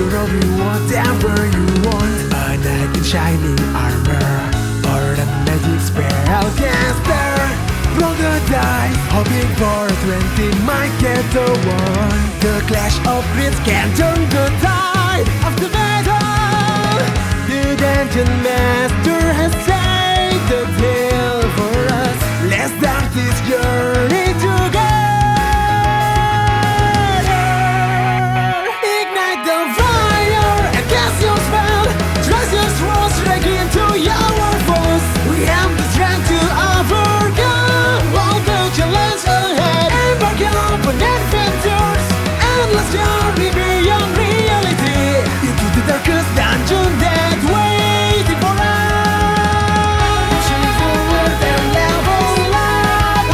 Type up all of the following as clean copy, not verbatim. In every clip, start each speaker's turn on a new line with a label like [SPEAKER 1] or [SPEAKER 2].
[SPEAKER 1] You'll be whatever you want. A knight in shining armor, or a magic spellcaster. Roll the dice, hoping for a 20 might get the one. The clash of grids can turn the tide of the battle. The dungeon master has saved the tale for us. Let's start this journey together. Ignite the fire and cast your spell. Trust your swords straight into your foes. We have the strength to overcome all the challenges ahead. Embark on adventures, endless journey beyond reality. Into the darkest dungeon that waiting for us. Pushing forward and level up.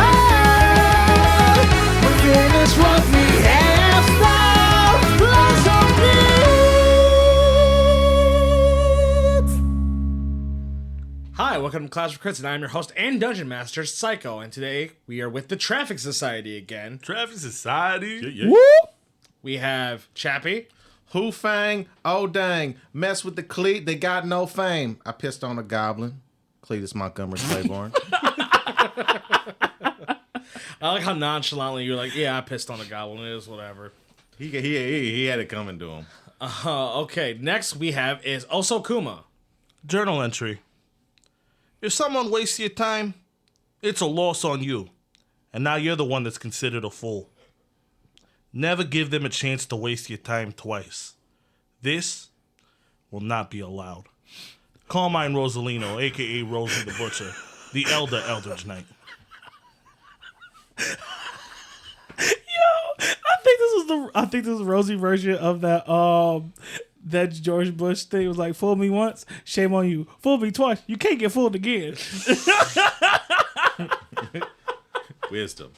[SPEAKER 1] We'll finish what we have started. Lots of needs.
[SPEAKER 2] Hi, welcome to Clash of Crits, and I'm your host and Dungeon Master, Psycho, and today we are with the Traffic Society again.
[SPEAKER 3] Traffic Society.
[SPEAKER 4] Yeah.
[SPEAKER 2] Woo! We have Chappie.
[SPEAKER 4] Who Fang? Oh dang. Mess with the Cleat, they got no fame. I pissed on a goblin. Cletus Montgomery Claiborne.
[SPEAKER 2] I like how nonchalantly you're like, yeah, I pissed on a goblin, it is whatever.
[SPEAKER 4] he had it coming to him.
[SPEAKER 2] Okay, next we have is Osokuma.
[SPEAKER 3] Journal entry. If someone wastes your time, it's a loss on you. And now you're the one that's considered a fool. Never give them a chance to waste your time twice. This will not be allowed. Carmine Rosalino, a.k.a. Rosie the Butcher, the Elder Eldridge Knight.
[SPEAKER 5] I think this is the Rosie version of that George Bush thing. It was like, fool me once, shame on you. Fool me twice, you can't get fooled again.
[SPEAKER 4] Wisdom.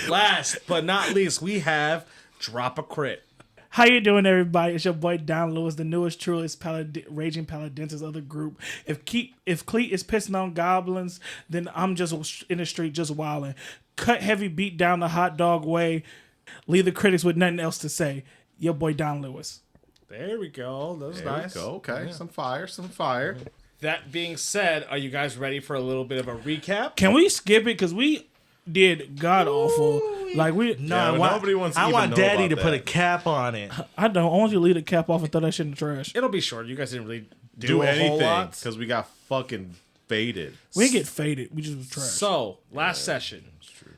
[SPEAKER 2] Last but not least, we have Drop a Crit.
[SPEAKER 5] How you doing, everybody? It's your boy Don Lewis, the newest, truest raging paladin's of the group. If Cleet is pissing on goblins, then I'm just in the street just wilding. Cut heavy beat down the hot dog way. Leave the critics with nothing else to say. Your boy Don Lewis.
[SPEAKER 2] There we go. That was
[SPEAKER 4] There
[SPEAKER 2] nice.
[SPEAKER 4] we go. Okay. Yeah. Some fire.
[SPEAKER 2] That being said, are you guys ready for a little bit of a recap?
[SPEAKER 5] Can we skip it? Because we did god awful. Like we
[SPEAKER 4] nobody wants to
[SPEAKER 3] I
[SPEAKER 4] even
[SPEAKER 3] want
[SPEAKER 4] know
[SPEAKER 3] Daddy
[SPEAKER 4] about
[SPEAKER 3] to put a
[SPEAKER 4] that.
[SPEAKER 3] cap on it.
[SPEAKER 5] I don't. I want you to leave the cap off and throw that shit in the trash.
[SPEAKER 2] It'll be short. You guys didn't really
[SPEAKER 4] Do
[SPEAKER 2] a whole
[SPEAKER 4] anything
[SPEAKER 2] lot.
[SPEAKER 4] because we got fucking faded.
[SPEAKER 5] We didn't get faded. We just was trash.
[SPEAKER 2] So, last session,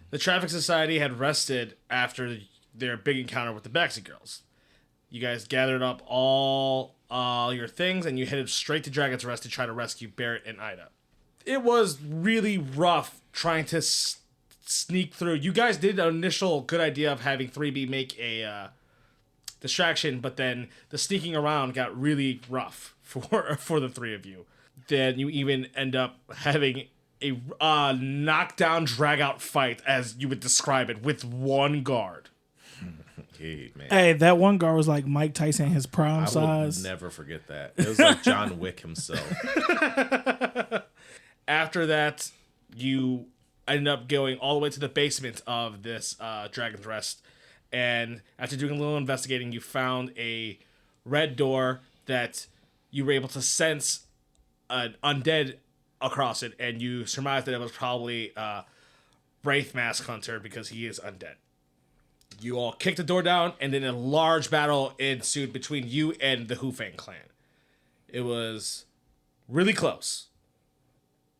[SPEAKER 2] the Traffic Society had rested after their big encounter with the Baxi Girls. You guys gathered up all your things and you headed straight to Dragon's Rest to try to rescue Barrett and Ida. It was really rough trying to sneak through. You guys did an initial good idea of having 3B make a distraction, but then the sneaking around got really rough for the three of you. Then you even end up having a knockdown, drag-out fight, as you would describe it, with one guard.
[SPEAKER 4] Hey, man.
[SPEAKER 5] Hey, that one guard was like Mike Tyson, his prime
[SPEAKER 4] I
[SPEAKER 5] size.
[SPEAKER 4] will never forget that. It was like John Wick himself.
[SPEAKER 2] After that, you ended up going all the way to the basement of this Dragon's Rest. And after doing a little investigating, you found a red door that you were able to sense an undead across it. And you surmised that it was probably Wraith Mask Hunter because he is undead. You all kicked the door down, and then a large battle ensued between you and the Who Fang clan. It was really close,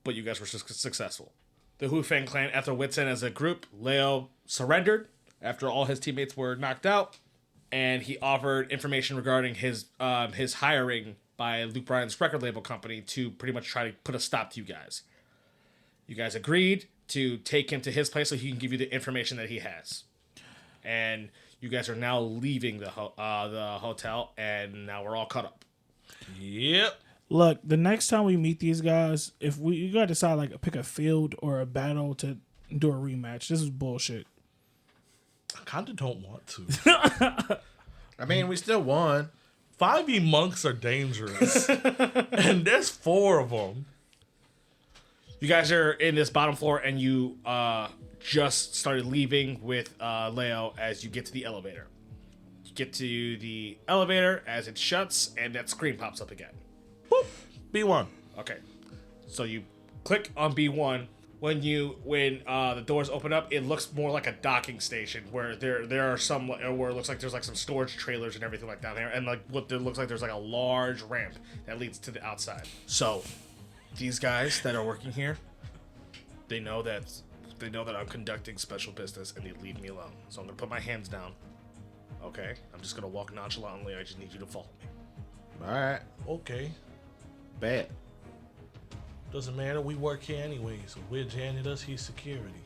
[SPEAKER 2] but you guys were successful. The Who Fang clan, after wits end as a group, Leo surrendered after all his teammates were knocked out, and he offered information regarding his hiring by Luke Bryan's record label company to pretty much try to put a stop to you guys. You guys agreed to take him to his place so he can give you the information that he has. And you guys are now leaving the hotel, and now we're all caught up.
[SPEAKER 3] Yep.
[SPEAKER 5] Look, the next time we meet these guys, you gotta decide like pick a field or a battle to do a rematch. This is bullshit.
[SPEAKER 3] I kind of don't want to.
[SPEAKER 4] I mean, we still won.
[SPEAKER 3] 5e monks are dangerous. And there's 4 of them.
[SPEAKER 2] You guys are in this bottom floor, and you just started leaving with Leo as you get to the elevator. get to the elevator as it shuts, and that screen pops up again.
[SPEAKER 3] Boop. B1.
[SPEAKER 2] Okay, so you click on B1. When the doors open up, it looks more like a docking station where there are some where it looks like there's like some storage trailers and everything like down there, and like what it looks like there's like a large ramp that leads to the outside. So these guys that are working here, they know that I'm conducting special business, and they leave me alone. So I'm gonna put my hands down. Okay, I'm just gonna walk nonchalantly. I just need you to follow me.
[SPEAKER 4] All right.
[SPEAKER 3] Okay.
[SPEAKER 4] Bet.
[SPEAKER 3] Doesn't matter. We work here anyway. So Widge handed us his security.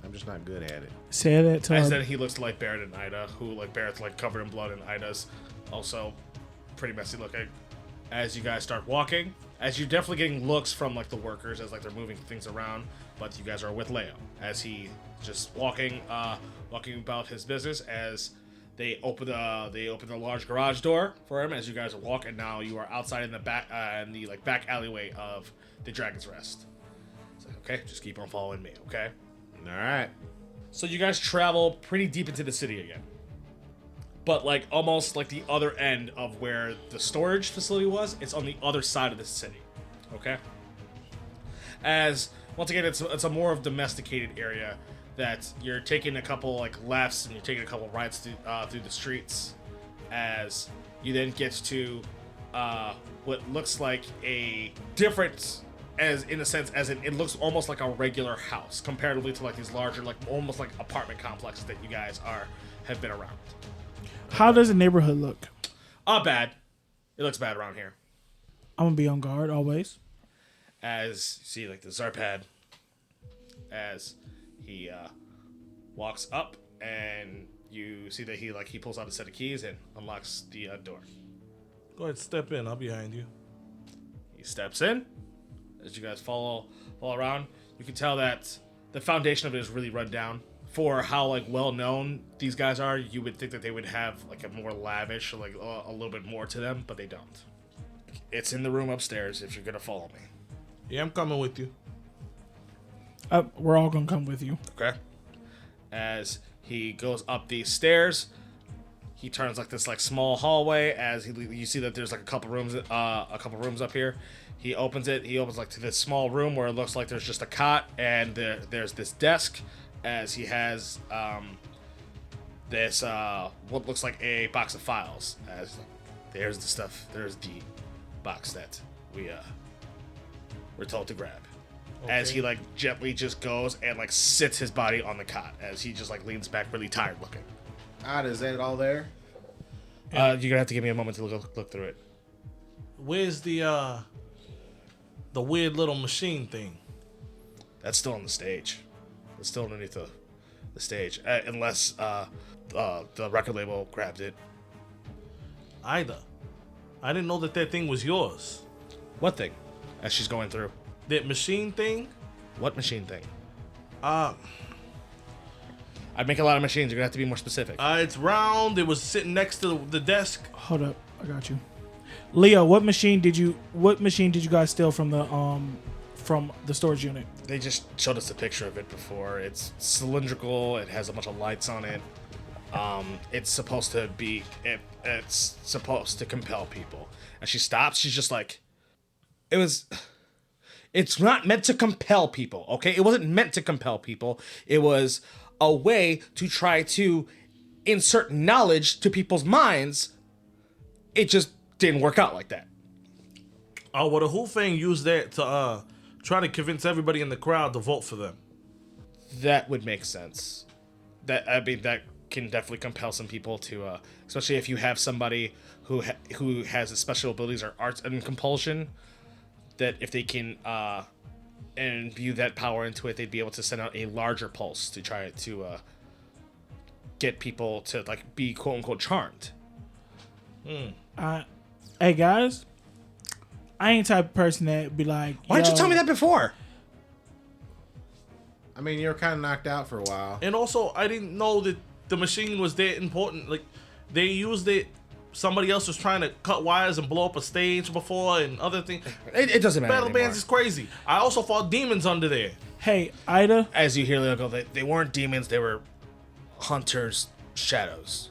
[SPEAKER 4] I'm just not good at it.
[SPEAKER 5] Say that to
[SPEAKER 2] As
[SPEAKER 5] her.
[SPEAKER 2] then he looks like Barrett and Ida, who like Barrett's like covered in blood, and Ida's also pretty messy looking. As you guys start walking, as you're definitely getting looks from like the workers as like they're moving things around, but you guys are with Leo as he just walking about his business. As they open the large garage door for him as you guys walk, and now you are outside in the back back alleyway of the Dragon's Rest. It's like, okay, just keep on following me, okay?
[SPEAKER 4] All right.
[SPEAKER 2] So you guys travel pretty deep into the city again. But like almost like the other end of where the storage facility was, it's on the other side of the city. Okay? As once again it's a more of domesticated area that you're taking a couple like lefts and you're taking a couple rights through the streets, as you then get to what looks like a different, as in a sense as it looks almost like a regular house comparatively to like these larger like almost like apartment complexes that you guys have been around.
[SPEAKER 5] How does the neighborhood look?
[SPEAKER 2] Bad. It looks bad around here.
[SPEAKER 5] I'm gonna be on guard always.
[SPEAKER 2] As you see like the Zarpad, as he walks up, and you see that he pulls out a set of keys and unlocks the door.
[SPEAKER 3] Go ahead, step in. I'll be behind you.
[SPEAKER 2] He steps in. As you guys follow around, you can tell that the foundation of it is really run down. For how like well known these guys are, you would think that they would have like a more lavish, like a little bit more to them, but they don't. It's in the room upstairs if you're gonna follow me.
[SPEAKER 3] Yeah, I'm coming with you.
[SPEAKER 5] We're all gonna come with you.
[SPEAKER 2] Okay. As he goes up these stairs, he turns like this like small hallway. As you see that there's like a couple rooms up here. He opens it. He opens like to this small room where it looks like there's just a cot, and there's this desk. As he has this what looks like a box of files. As there's the stuff. There's the box that we're told to grab. Okay. As he like gently just goes and like sits his body on the cot as he just like leans back really tired looking.
[SPEAKER 4] Is that all there?
[SPEAKER 2] You're gonna have to give me a moment to look through it.
[SPEAKER 3] Where's the weird little machine thing?
[SPEAKER 2] That's still on the stage. It's still underneath the stage, unless the record label grabbed it.
[SPEAKER 3] Ida, I didn't know that thing was yours.
[SPEAKER 2] What thing? As she's going through.
[SPEAKER 3] That machine thing?
[SPEAKER 2] What machine thing?
[SPEAKER 3] Uh,
[SPEAKER 2] I'd make a lot of machines. You're gonna have to be more specific.
[SPEAKER 3] It's round. It was sitting next to the desk.
[SPEAKER 5] Hold up, I got you. Leo, what machine did you guys steal from the storage unit?
[SPEAKER 2] They just showed us a picture of it before. It's cylindrical. It has a bunch of lights on it. It's supposed to be. It's supposed to compel people. And she stops. She's just like, It's not meant to compel people. Okay, it wasn't meant to compel people. It was a way to try to insert knowledge to people's minds. It just didn't work out like that.
[SPEAKER 3] Oh, well, the Who Fang used that to try to convince everybody in the crowd to vote for them.
[SPEAKER 2] That would make sense. That can definitely compel some people to, especially if you have somebody who has special abilities or arts and compulsion. That if they can imbue that power into it, they'd be able to send out a larger pulse to try to get people to like be quote unquote charmed.
[SPEAKER 5] Hey guys, I ain't the type of person that be like,
[SPEAKER 2] why didn't you tell me that before?
[SPEAKER 4] I mean, you were kind of knocked out for a while.
[SPEAKER 3] And also, I didn't know that the machine was that important. Like, they used it. Somebody else was trying to cut wires and blow up a stage before and other things.
[SPEAKER 2] It doesn't matter
[SPEAKER 3] Battle
[SPEAKER 2] anymore.
[SPEAKER 3] bands is crazy. I also fought demons under there.
[SPEAKER 5] Hey, Ida.
[SPEAKER 2] As you hear Leo go, they weren't demons, they were hunters' shadows.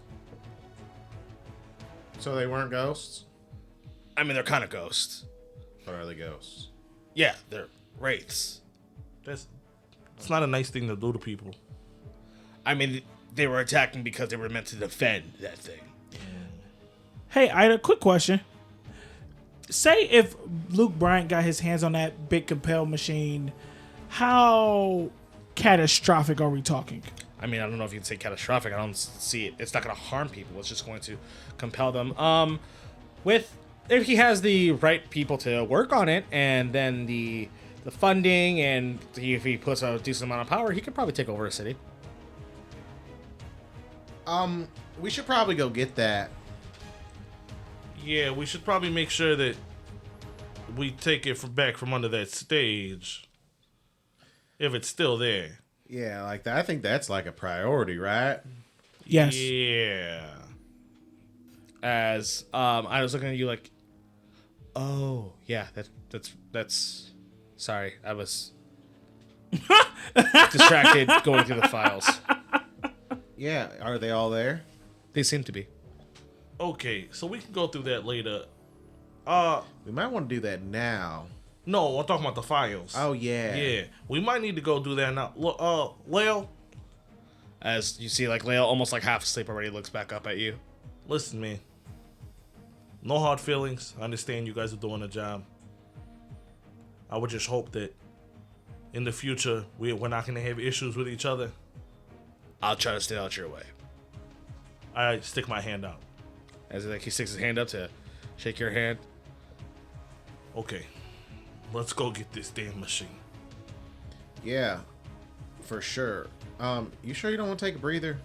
[SPEAKER 4] So they weren't ghosts?
[SPEAKER 2] I mean, they're kind of ghosts.
[SPEAKER 4] Or are they ghosts?
[SPEAKER 2] Yeah, they're wraiths.
[SPEAKER 3] It's not a nice thing to do to people.
[SPEAKER 2] I mean, they were attacking because they were meant to defend that thing.
[SPEAKER 5] Hey, Ida, quick question. Say if Luke Bryant got his hands on that big compel machine, how catastrophic are we talking?
[SPEAKER 2] I mean, I don't know if you can say catastrophic. I don't see it. It's not going to harm people. It's just going to compel them. If he has the right people to work on it, and then the funding, and if he puts a decent amount of power, he could probably take over a city.
[SPEAKER 4] We should probably go get that.
[SPEAKER 3] Yeah, we should probably make sure that we take it back from under that stage. If it's still there.
[SPEAKER 4] Yeah, like that. I think that's like a priority, right?
[SPEAKER 5] Yes.
[SPEAKER 3] Yeah.
[SPEAKER 2] As I was looking at you like, oh yeah, that's. Sorry, I was distracted going through the files.
[SPEAKER 4] Yeah, are they all there?
[SPEAKER 2] They seem to be.
[SPEAKER 3] Okay, so we can go through that later.
[SPEAKER 4] We might want to do that now.
[SPEAKER 3] No, I'm talking about the files.
[SPEAKER 4] Oh yeah.
[SPEAKER 3] Yeah, we might need to go do that now. Look, Leo,
[SPEAKER 2] As you see, like Leo, almost like half asleep already, looks back up at you.
[SPEAKER 3] listen, man. No hard feelings. I understand you guys are doing a job. I would just hope that in the future we're not going to have issues with each other.
[SPEAKER 2] I'll try to stay out your way.
[SPEAKER 3] I stick my hand out.
[SPEAKER 2] As like he sticks his hand up to shake your hand.
[SPEAKER 3] Okay, let's go get this damn machine.
[SPEAKER 4] Yeah, for sure. You sure you don't want to take a breather?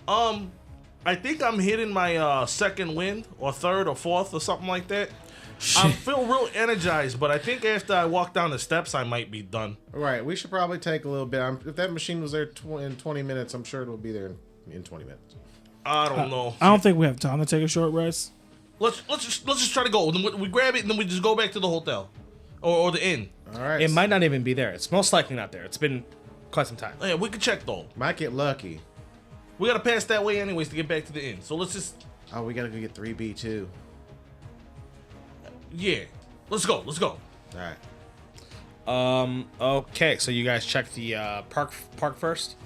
[SPEAKER 3] I think I'm hitting my second wind or third or fourth or something like that. I feel real energized, but I think after I walk down the steps, I might be done.
[SPEAKER 4] Right. We should probably take a little bit. If that machine was there in 20 minutes, I'm sure it'll be there in 20 minutes.
[SPEAKER 3] I don't know.
[SPEAKER 5] I don't think we have time to take a short rest.
[SPEAKER 3] Let's just try to go. Then we grab it and then we just go back to the hotel or the inn.
[SPEAKER 4] All right.
[SPEAKER 2] It might not even be there. It's most likely not there. It's been quite some time.
[SPEAKER 3] Yeah, we can check though.
[SPEAKER 4] Might get lucky.
[SPEAKER 3] We gotta pass that way anyways to get back to the inn. So let's just
[SPEAKER 4] Oh, we gotta go get 3B too.
[SPEAKER 3] yeah. Let's go.
[SPEAKER 4] All right.
[SPEAKER 2] Okay, so you guys check the park first.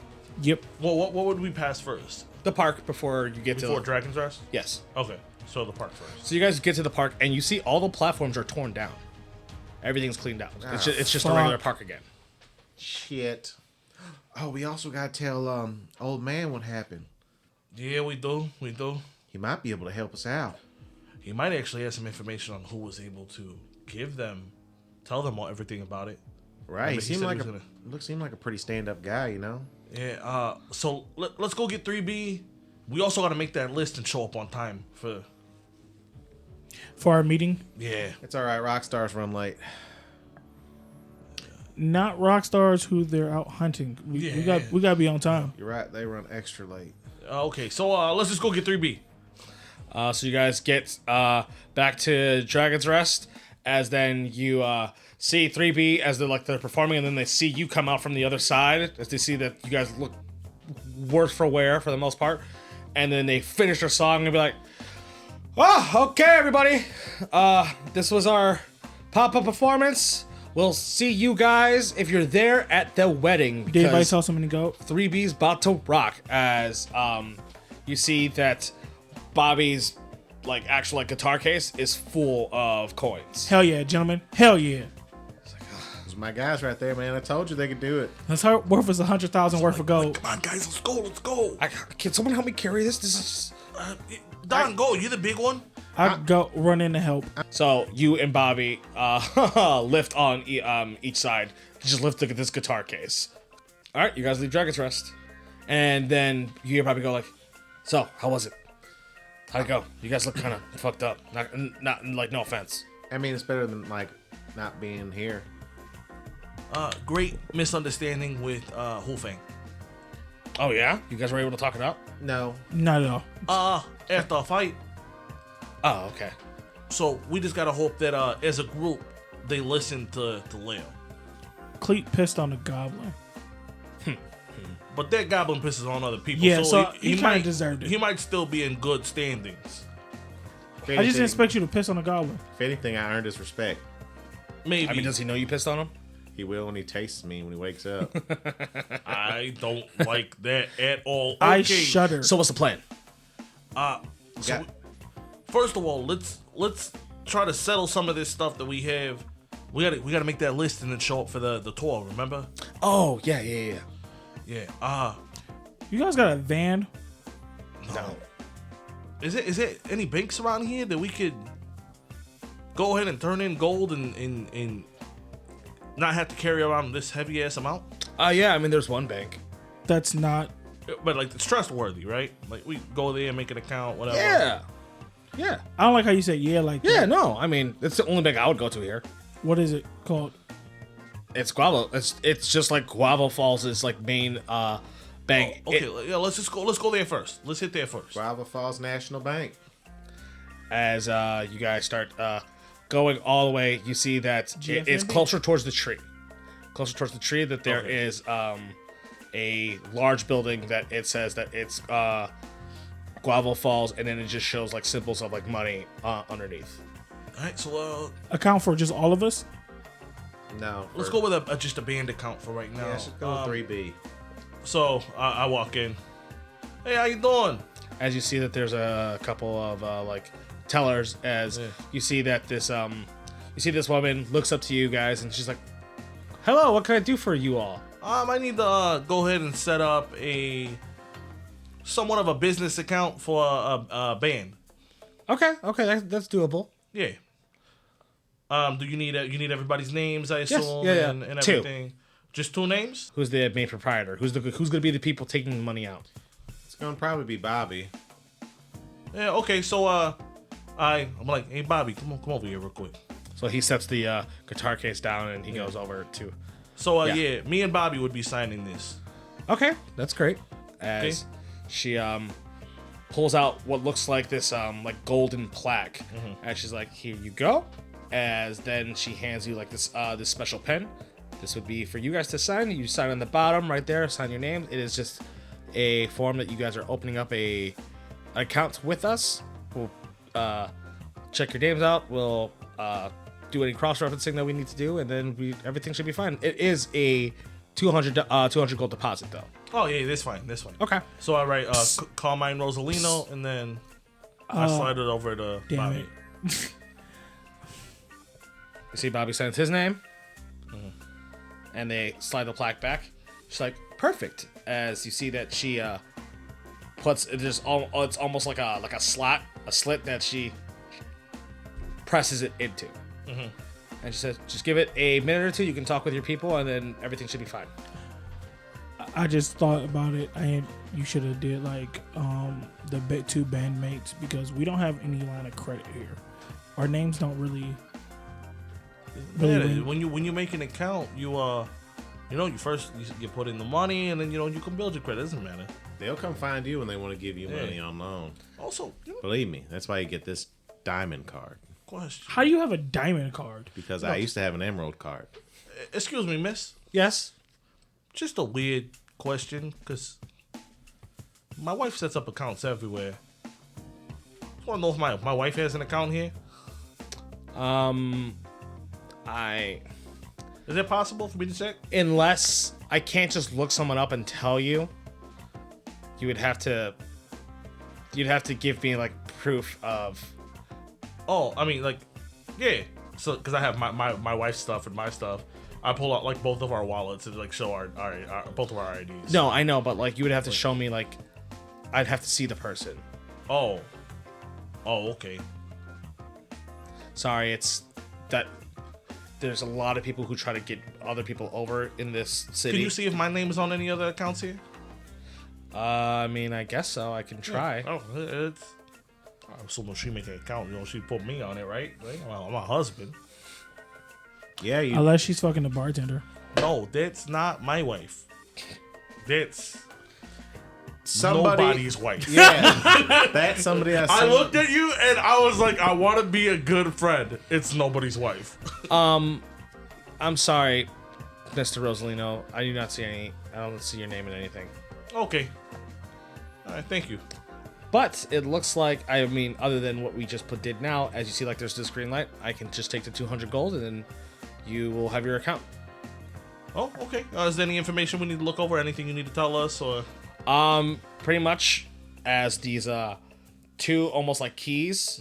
[SPEAKER 5] Yep.
[SPEAKER 3] Well, what would we pass first?
[SPEAKER 2] The park before you get
[SPEAKER 3] Before
[SPEAKER 2] to
[SPEAKER 3] Dragon's Rest?
[SPEAKER 2] yes.
[SPEAKER 3] Okay, so the park first.
[SPEAKER 2] So you guys get to the park and you see all the platforms are torn down. Everything's cleaned out. It's just a
[SPEAKER 5] fuck.
[SPEAKER 2] regular park again.
[SPEAKER 4] Shit. Oh, we also gotta tell old man what happened.
[SPEAKER 3] Yeah, we do.
[SPEAKER 4] He might be able to help us out.
[SPEAKER 3] He might actually have some information on who was able to tell them everything about it.
[SPEAKER 4] Right.
[SPEAKER 3] Remember,
[SPEAKER 4] He
[SPEAKER 3] he
[SPEAKER 4] seemed
[SPEAKER 3] said
[SPEAKER 4] like
[SPEAKER 3] he was
[SPEAKER 4] seemed like a pretty stand-up guy, you know.
[SPEAKER 3] Yeah. So let's go get 3B. We also gotta make that list and show up on time for.
[SPEAKER 5] For our meeting.
[SPEAKER 3] Yeah.
[SPEAKER 4] It's all right. Rock stars run late.
[SPEAKER 5] Not rock stars who they're out hunting. We gotta be on time.
[SPEAKER 4] You're right. They run extra late.
[SPEAKER 3] Okay. So let's just go get 3B.
[SPEAKER 2] So you guys get back to Dragon's Rest, as then you see 3B as they're performing, and then they see you come out from the other side, as they see that you guys look worse for wear for the most part, and then they finish their song and be like, "Oh, okay, everybody. This was our pop-up performance. We'll see you guys if you're there at the wedding."
[SPEAKER 5] Did anybody
[SPEAKER 2] because
[SPEAKER 5] saw somebody go?
[SPEAKER 2] 3B's about to rock, as you see that Bobby's actual guitar case is full of coins.
[SPEAKER 5] Hell yeah, gentlemen. Hell yeah.
[SPEAKER 4] Those my guys right there, man. I told you they could do it.
[SPEAKER 5] That's her worth is 100,000 worth of gold.
[SPEAKER 3] Come on, guys. Let's go.
[SPEAKER 2] Can someone help me carry this? This is
[SPEAKER 3] Don, go. You're the big one.
[SPEAKER 5] I go run in to help.
[SPEAKER 2] so you and Bobby lift on each side. Just lift this guitar case. All right, you guys leave Dragon's Rest, and then you hear Bobby go like, "So, how was it? How'd it go? You guys look kind of fucked up. Not no offense."
[SPEAKER 4] I mean, it's better than not being here.
[SPEAKER 3] Great misunderstanding with Who Fang.
[SPEAKER 2] Oh yeah, you guys were able to talk it out.
[SPEAKER 4] No.
[SPEAKER 5] Not at all.
[SPEAKER 3] After a fight.
[SPEAKER 2] Oh okay.
[SPEAKER 3] So we just gotta hope that as a group they listen to Leo.
[SPEAKER 5] Cleet pissed on the goblin.
[SPEAKER 3] But that goblin pisses on other people.
[SPEAKER 5] Yeah, so
[SPEAKER 3] he
[SPEAKER 5] he kinda
[SPEAKER 3] might
[SPEAKER 5] deserved it.
[SPEAKER 3] He might still be in good standings.
[SPEAKER 4] If
[SPEAKER 5] I just didn't expect you to piss on a goblin.
[SPEAKER 4] If anything, I earned his respect.
[SPEAKER 3] Maybe.
[SPEAKER 2] I mean, does he know you pissed on him?
[SPEAKER 4] He will when he tastes me when he wakes up.
[SPEAKER 3] I don't like that at all. Okay.
[SPEAKER 5] I shudder.
[SPEAKER 2] So what's the plan?
[SPEAKER 3] So first of all, let's try to settle some of this stuff that we have. We gotta make that list and then show up for the tour. Remember?
[SPEAKER 2] Oh, yeah.
[SPEAKER 3] Yeah.
[SPEAKER 5] You guys got a van?
[SPEAKER 2] No.
[SPEAKER 3] Is there any banks around here that we could go ahead and turn in gold and not have to carry around this heavy ass amount?
[SPEAKER 2] Yeah, I mean, there's one bank.
[SPEAKER 5] That's not.
[SPEAKER 3] But like it's trustworthy, right? Like we go there and make an account, whatever.
[SPEAKER 2] Yeah.
[SPEAKER 5] I don't like how you say yeah like
[SPEAKER 2] Yeah,
[SPEAKER 5] that.
[SPEAKER 2] no. I mean, it's the only bank I would go to here.
[SPEAKER 5] What is it called?
[SPEAKER 2] It's Guavo. It's just like Guavofalls is like main bank.
[SPEAKER 3] Okay, yeah. Let's go there first. Let's hit there first.
[SPEAKER 4] Guavofalls National Bank.
[SPEAKER 2] As you guys start going all the way, you see that
[SPEAKER 5] GFNB?
[SPEAKER 2] it's closer towards the tree. Closer towards the tree that there is a large building that it says that it's Guavo Falls, and then it just shows like symbols of like money underneath.
[SPEAKER 3] All right, so
[SPEAKER 5] Account for just all of us?
[SPEAKER 4] No.
[SPEAKER 3] let's go with just a band account for right now.
[SPEAKER 4] Yeah, let's go with 3B.
[SPEAKER 3] So I walk in. Hey, how you doing?
[SPEAKER 2] As you see that there's a couple of like tellers, as you see that this woman looks up to you guys and she's like, "Hello, what can I do for you all?"
[SPEAKER 3] I need to go ahead and set up somewhat of a business account for a band.
[SPEAKER 2] Okay, that's doable.
[SPEAKER 3] Yeah. Do you need everybody's names? I assume.
[SPEAKER 2] yeah.
[SPEAKER 3] And
[SPEAKER 2] Two.
[SPEAKER 3] everything. Just 2 names?
[SPEAKER 2] Who's the main proprietor? Who's going to be the people taking the money out?
[SPEAKER 4] It's gonna probably be Bobby.
[SPEAKER 3] Yeah. Okay. So I'm like, hey Bobby, come over here real quick.
[SPEAKER 2] So he sets the guitar case down and he goes over to.
[SPEAKER 3] So
[SPEAKER 2] Yeah.
[SPEAKER 3] yeah, me and Bobby would be signing this.
[SPEAKER 2] Okay, that's great. As she pulls out what looks like this like golden plaque, and she's like, "Here you go." As then she hands you like this this special pen. This would be for you guys to sign. You sign on the bottom right there. Sign your name. It is just a form that you guys are opening up an account with us. We'll check your names out. We'll do any cross-referencing that we need to do, and then everything should be fine. It is a 200 gold deposit though.
[SPEAKER 3] Oh yeah, that's fine.
[SPEAKER 2] Okay.
[SPEAKER 3] So I write Carmine Rosalino, and then I slide it over to
[SPEAKER 5] Damn
[SPEAKER 3] Bobby.
[SPEAKER 5] it.
[SPEAKER 2] You see Bobby signs his name, and they slide the plaque back. She's like, "Perfect." As you see that she puts it just it's almost like a slit that she presses it into. And she says, "Just give it a minute or two. You can talk with your people, and then everything should be fine."
[SPEAKER 5] I just thought about it. You should have did like the 2 bandmates because we don't have any line of credit here. Our names don't really.
[SPEAKER 3] Yeah,
[SPEAKER 5] ring.
[SPEAKER 3] when you make an account, you first you put in the money, and then you can build your credit. It doesn't matter.
[SPEAKER 4] They'll come find you when they want to give you money on loan.
[SPEAKER 3] Also,
[SPEAKER 4] Believe me, that's why you get this diamond card.
[SPEAKER 3] question.
[SPEAKER 5] How do you have a diamond card?
[SPEAKER 4] Because I used to have an emerald card.
[SPEAKER 3] Excuse me, miss.
[SPEAKER 2] Yes.
[SPEAKER 3] Just a weird question, because my wife sets up accounts everywhere. Just want to know if my wife has an account here. Is it possible for me to check?
[SPEAKER 2] Unless I can't just look someone up and tell you, you'd have to give me like proof of.
[SPEAKER 3] Oh, I mean, like, yeah. So, because I have my wife's stuff and my stuff, I pull out like both of our wallets and like show our both of our IDs.
[SPEAKER 2] No, I know, but like you would have to show me like, I'd have to see the person.
[SPEAKER 3] Oh, okay.
[SPEAKER 2] Sorry, it's that there's a lot of people who try to get other people over in this city.
[SPEAKER 3] Can you see if my name is on any other accounts here?
[SPEAKER 2] I mean, I guess so. I can try.
[SPEAKER 3] Oh, it's. I'm assuming she make an account. She put me on it, right? I'm a husband.
[SPEAKER 4] Yeah, you.
[SPEAKER 5] Unless she's fucking the bartender.
[SPEAKER 3] No, that's not my wife. That's
[SPEAKER 4] Somebody.
[SPEAKER 3] nobody's wife.
[SPEAKER 4] Yeah, that's somebody I
[SPEAKER 3] I
[SPEAKER 4] seen.
[SPEAKER 3] looked at you and I was like, I want to be a good friend. It's nobody's wife.
[SPEAKER 2] I'm sorry, Mr. Rosalino. I do not see any. I don't see your name in anything.
[SPEAKER 3] Okay. All right, thank you.
[SPEAKER 2] But it looks like, I mean, other than what we just did now, as you see, like there's this green light, I can just take the 200 gold and then you will have your account.
[SPEAKER 3] Oh, okay. Is there any information we need to look over? Anything you need to tell us, or?
[SPEAKER 2] Pretty much as these two almost like keys,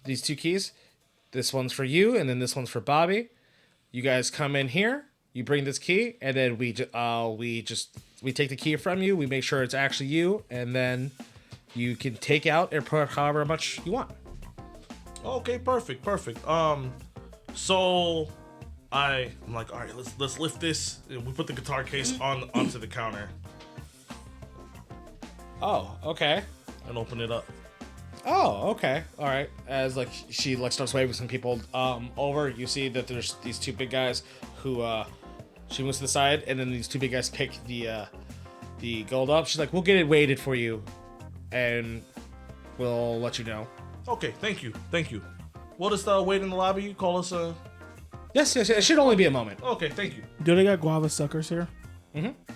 [SPEAKER 2] these two keys. This one's for you, and then this one's for Bobby. You guys come in here, you bring this key, and then we take the key from you. We make sure it's actually you, and then you can take out and put however much you want.
[SPEAKER 3] Okay, perfect. So I'm like, all right, let's lift this. And we put the guitar case onto the counter
[SPEAKER 2] Oh, okay.
[SPEAKER 3] and open it up.
[SPEAKER 2] Oh, okay. All right. As like she like starts waving some people over, you see that there's these two big guys who she moves to the side, and then these two big guys pick the gold up. She's like, "We'll get it weighted for you, and we'll let you know."
[SPEAKER 3] Okay, thank you. We'll just wait in the lobby. Call us.
[SPEAKER 2] Yes. It should only be a moment.
[SPEAKER 3] Okay, thank you.
[SPEAKER 5] Do they got guava suckers here?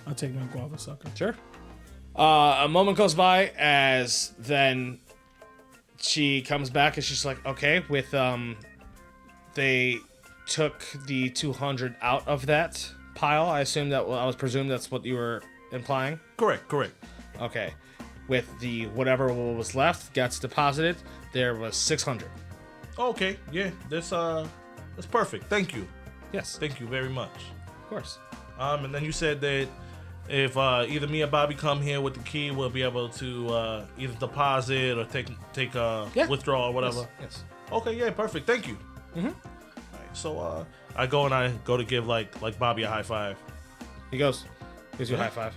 [SPEAKER 5] I'll take my guava sucker.
[SPEAKER 2] Sure. A moment goes by as then she comes back and she's like, okay, with they took the 200 out of that pile. I assume that I was presumed that's what you were implying.
[SPEAKER 3] Correct.
[SPEAKER 2] Okay. With the whatever was left gets deposited, there was 600.
[SPEAKER 3] Okay, yeah, that's perfect. Thank you.
[SPEAKER 2] Yes,
[SPEAKER 3] Thank you very much.
[SPEAKER 2] of course.
[SPEAKER 3] And then you said that if either me or Bobby come here with the key, we'll be able to either deposit or take withdrawal or whatever.
[SPEAKER 2] Yes.
[SPEAKER 3] Okay, yeah, perfect. Thank you. All right, so I go to give like Bobby a high five.
[SPEAKER 2] He gives you a high five.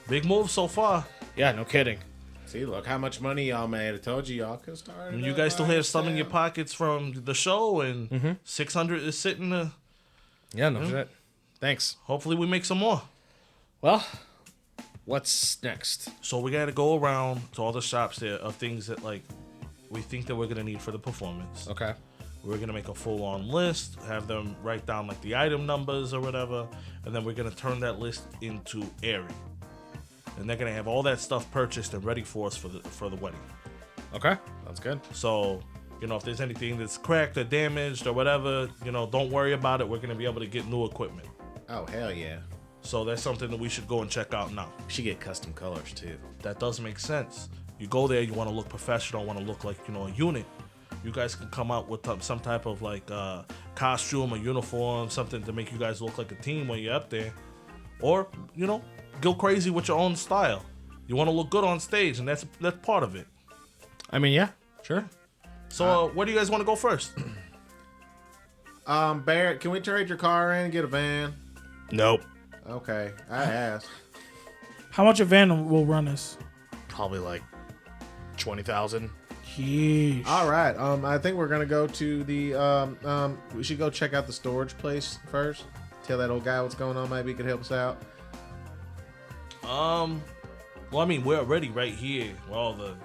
[SPEAKER 3] Big move so far.
[SPEAKER 2] Yeah, no kidding.
[SPEAKER 4] See, look how much money y'all made. I told you y'all could start.
[SPEAKER 3] And you guys still have some in your pockets from the show, and 600 is sitting there.
[SPEAKER 2] Yeah, no shit. Thanks.
[SPEAKER 3] Hopefully we make some more.
[SPEAKER 2] Well, what's next?
[SPEAKER 3] So we gotta go around to all the shops there of things that like we think that we're gonna need for the performance.
[SPEAKER 2] Okay.
[SPEAKER 3] We're gonna make a full-on list, have them write down like the item numbers or whatever, and then we're gonna turn that list into airy. And they're gonna have all that stuff purchased and ready for us for the wedding.
[SPEAKER 2] Okay. That's good.
[SPEAKER 3] So, if there's anything that's cracked or damaged or whatever, don't worry about it. We're gonna be able to get new equipment.
[SPEAKER 4] Oh, hell yeah.
[SPEAKER 3] So that's something that we should go and check out now.
[SPEAKER 4] We should get custom colors too.
[SPEAKER 3] That does make sense. You go there, you want to look professional, want to look like a unit. You guys can come out with some type of like costume or uniform, something to make you guys look like a team when you're up there. Or go crazy with your own style. You want to look good on stage, and that's part of it.
[SPEAKER 2] I mean, yeah, sure.
[SPEAKER 3] So where do you guys want to go first?
[SPEAKER 4] Barrett, can we trade your car in and get a van?
[SPEAKER 2] Nope.
[SPEAKER 4] Okay, I asked.
[SPEAKER 5] How much a van will run us?
[SPEAKER 2] Probably like 20,000.
[SPEAKER 5] Yeesh.
[SPEAKER 4] All right. I think we're gonna go to the. We should go check out the storage place first. Tell that old guy what's going on. Maybe he could help us out.
[SPEAKER 3] Well, I mean, we're already right here where all the